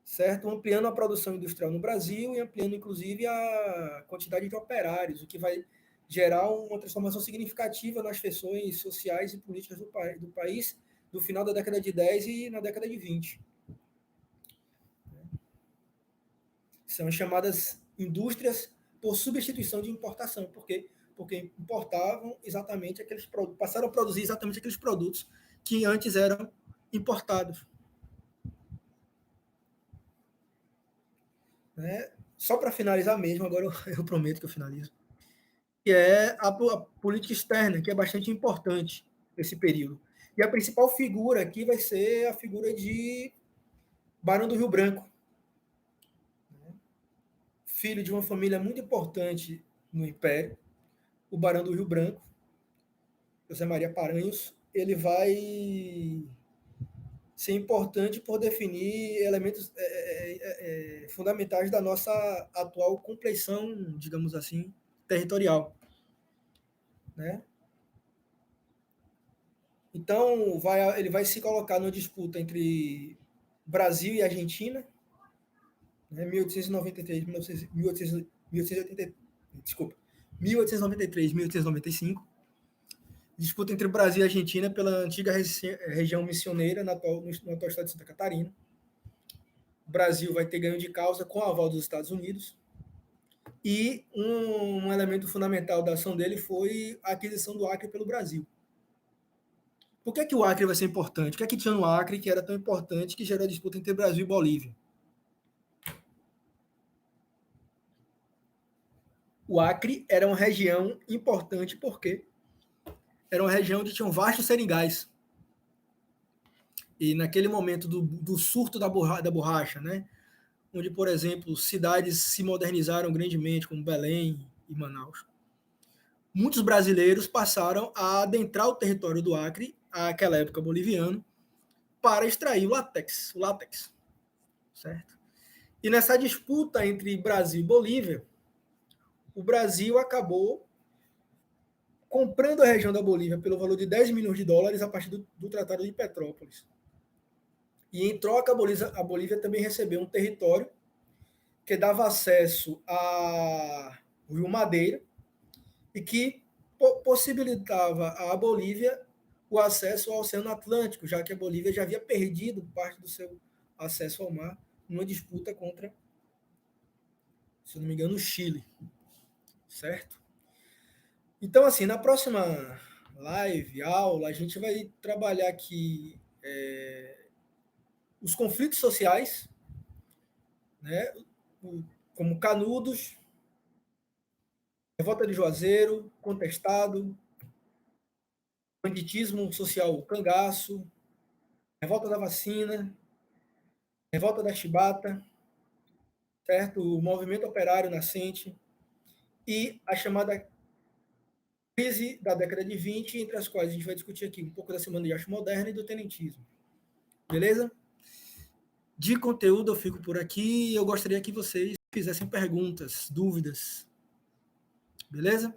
A: certo, ampliando a produção industrial no Brasil e ampliando inclusive a quantidade de operários, o que vai gerar uma transformação significativa nas feições sociais e políticas do país no final da década de 10 e na década de 20. São chamadas indústrias por substituição de importação, porque importavam exatamente aqueles produtos, passaram a produzir exatamente aqueles produtos que antes eram importados. Né? Só para finalizar mesmo, agora eu prometo que eu finalizo, que é a política externa, que é bastante importante nesse período. E a principal figura aqui vai ser a figura de Barão do Rio Branco, filho de uma família muito importante no Império, o Barão do Rio Branco, José Maria Paranhos. Ele vai ser importante por definir elementos fundamentais da nossa atual compleição, digamos assim, territorial, né? Então, ele vai se colocar numa disputa entre Brasil e Argentina, né, 1893, 1880, desculpa, 1893, 1895. Disputa entre Brasil e Argentina pela antiga região missioneira no atual estado de Santa Catarina. O Brasil vai ter ganho de causa com o aval dos Estados Unidos. E um elemento fundamental da ação dele foi a aquisição do Acre pelo Brasil. Por que o Acre vai ser importante? O que é que tinha no Acre que era tão importante que gerou a disputa entre Brasil e Bolívia? O Acre era uma região importante porque era uma região onde tinham vastos seringais. E naquele momento do surto da borracha, né? Onde, por exemplo, cidades se modernizaram grandemente, como Belém e Manaus, muitos brasileiros passaram a adentrar o território do Acre, àquela época boliviano, para extrair o látex, certo? E nessa disputa entre Brasil e Bolívia, o Brasil acabou comprando a região da Bolívia pelo valor de 10 milhões de dólares a partir do Tratado de Petrópolis. E em troca, a Bolívia também recebeu um território que dava acesso ao Rio Madeira e que possibilitava à Bolívia o acesso ao Oceano Atlântico, já que a Bolívia já havia perdido parte do seu acesso ao mar numa disputa contra, se não me engano, o Chile, certo? Então, assim, na próxima live, aula, a gente vai trabalhar aqui os conflitos sociais, né, como Canudos, Revolta de Juazeiro, Contestado, Banditismo Social Cangaço, Revolta da Vacina, Revolta da Chibata, certo? O Movimento Operário Nascente e a chamada crise da década de 20, entre as quais a gente vai discutir aqui um pouco da Semana de Arte Moderna e do tenentismo. Beleza? De conteúdo eu fico por aqui e eu gostaria que vocês fizessem perguntas, dúvidas. Beleza?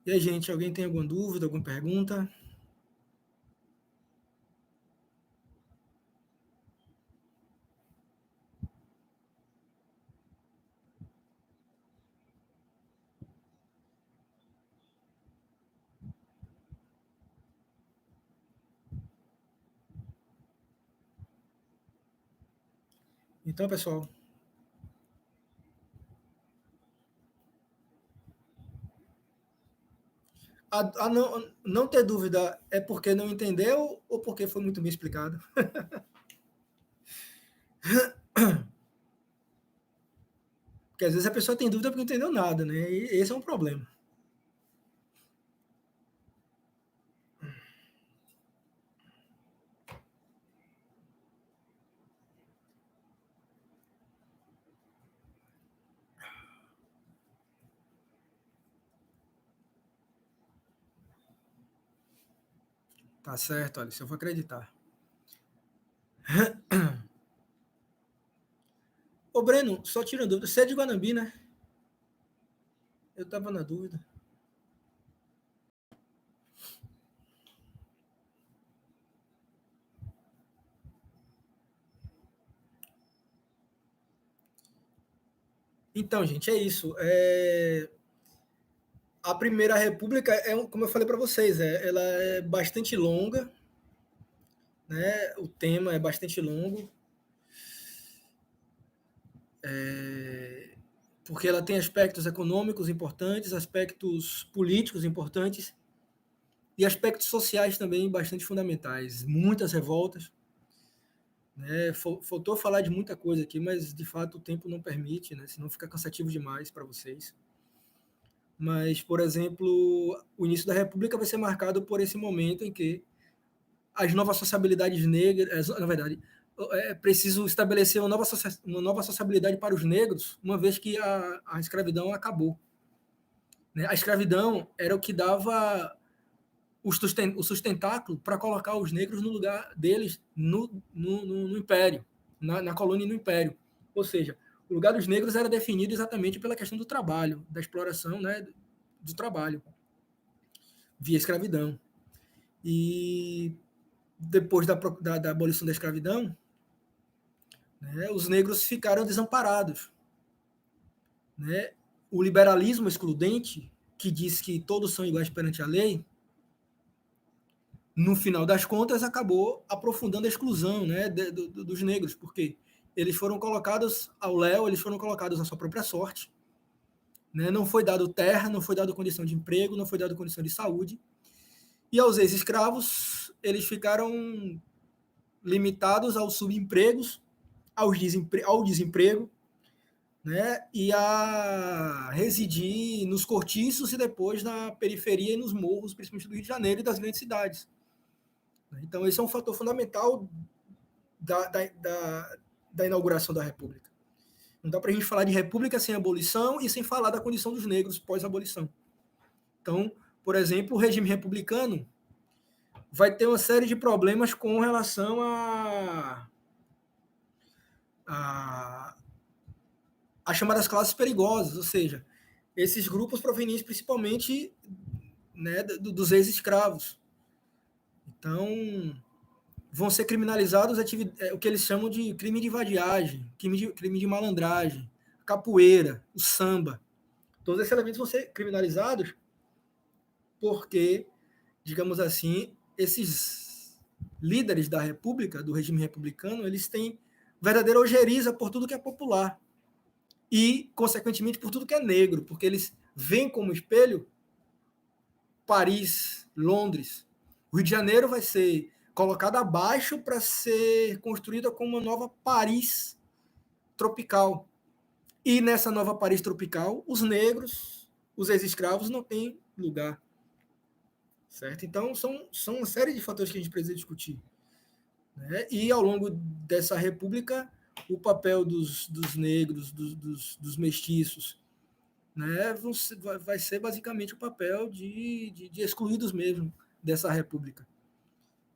A: E aí, gente, alguém tem alguma dúvida, alguma pergunta? Então, pessoal, a não ter dúvida é porque não entendeu ou porque foi muito bem explicado? Porque às vezes a pessoa tem dúvida porque não entendeu nada, né? E esse é um problema. Tá certo, olha, se eu vou acreditar. Ô, Breno, só tira dúvida. Você é de Guanambi, né? Eu tava na dúvida. Então, gente, é isso. A Primeira República, como eu falei para vocês, ela é bastante longa, né? O tema é bastante longo, porque ela tem aspectos econômicos importantes, aspectos políticos importantes e aspectos sociais também bastante fundamentais. Muitas revoltas, né? Faltou falar de muita coisa aqui, mas de fato o tempo não permite, né? Senão fica cansativo demais para vocês. Mas, por exemplo, o início da República vai ser marcado por esse momento em que as novas sociabilidades negras, na verdade, é preciso estabelecer uma nova sociabilidade para os negros, uma vez que a escravidão acabou. Né? A escravidão era o que dava o sustentáculo para colocar os negros no lugar deles no Império, na colônia e no Império. Ou seja, o lugar dos negros era definido exatamente pela questão do trabalho, da exploração, né, do trabalho, via escravidão. E depois da abolição da escravidão, né, os negros ficaram desamparados. Né? O liberalismo excludente, que diz que todos são iguais perante a lei, no final das contas acabou aprofundando a exclusão, né, dos negros, porque eles foram colocados ao léu, eles foram colocados à sua própria sorte. Né? Não foi dado terra, não foi dado condição de emprego, não foi dado condição de saúde. E aos ex-escravos, eles ficaram limitados aos subempregos, ao desemprego, né, e a residir nos cortiços e depois na periferia e nos morros, principalmente do Rio de Janeiro e das grandes cidades. Então, esse é um fator fundamental da inauguração da República. Não dá para a gente falar de República sem abolição e sem falar da condição dos negros pós-abolição. Então, por exemplo, o regime republicano vai ter uma série de problemas com relação a as chamadas classes perigosas, ou seja, esses grupos provenientes principalmente, né, dos ex-escravos. Então, vão ser criminalizados o que eles chamam de crime de vadiagem, crime de malandragem, capoeira, o samba. Todos esses elementos vão ser criminalizados porque, digamos assim, esses líderes da República, do regime republicano, eles têm verdadeira ojeriza por tudo que é popular e, consequentemente, por tudo que é negro, porque eles veem como espelho Paris, Londres. O Rio de Janeiro vai ser colocado abaixo para ser construída como uma nova Paris tropical. E nessa nova Paris tropical, os negros, os ex-escravos, não têm lugar. Certo? Então, são uma série de fatores que a gente precisa discutir. Né? E ao longo dessa república, o papel dos negros, dos mestiços, né, vai ser basicamente o papel de excluídos mesmo dessa república.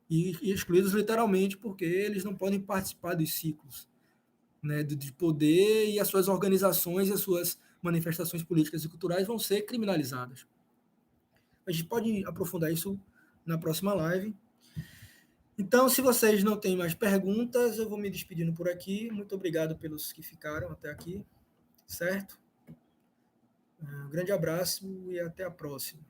A: E excluídos literalmente porque eles não podem participar dos ciclos, né, de poder, e as suas organizações e as suas manifestações políticas e culturais vão ser criminalizadas. A gente pode aprofundar isso na próxima live. Então, se vocês não têm mais perguntas, eu vou me despedindo por aqui. Muito obrigado pelos que ficaram até aqui, certo? Um grande abraço e até a próxima.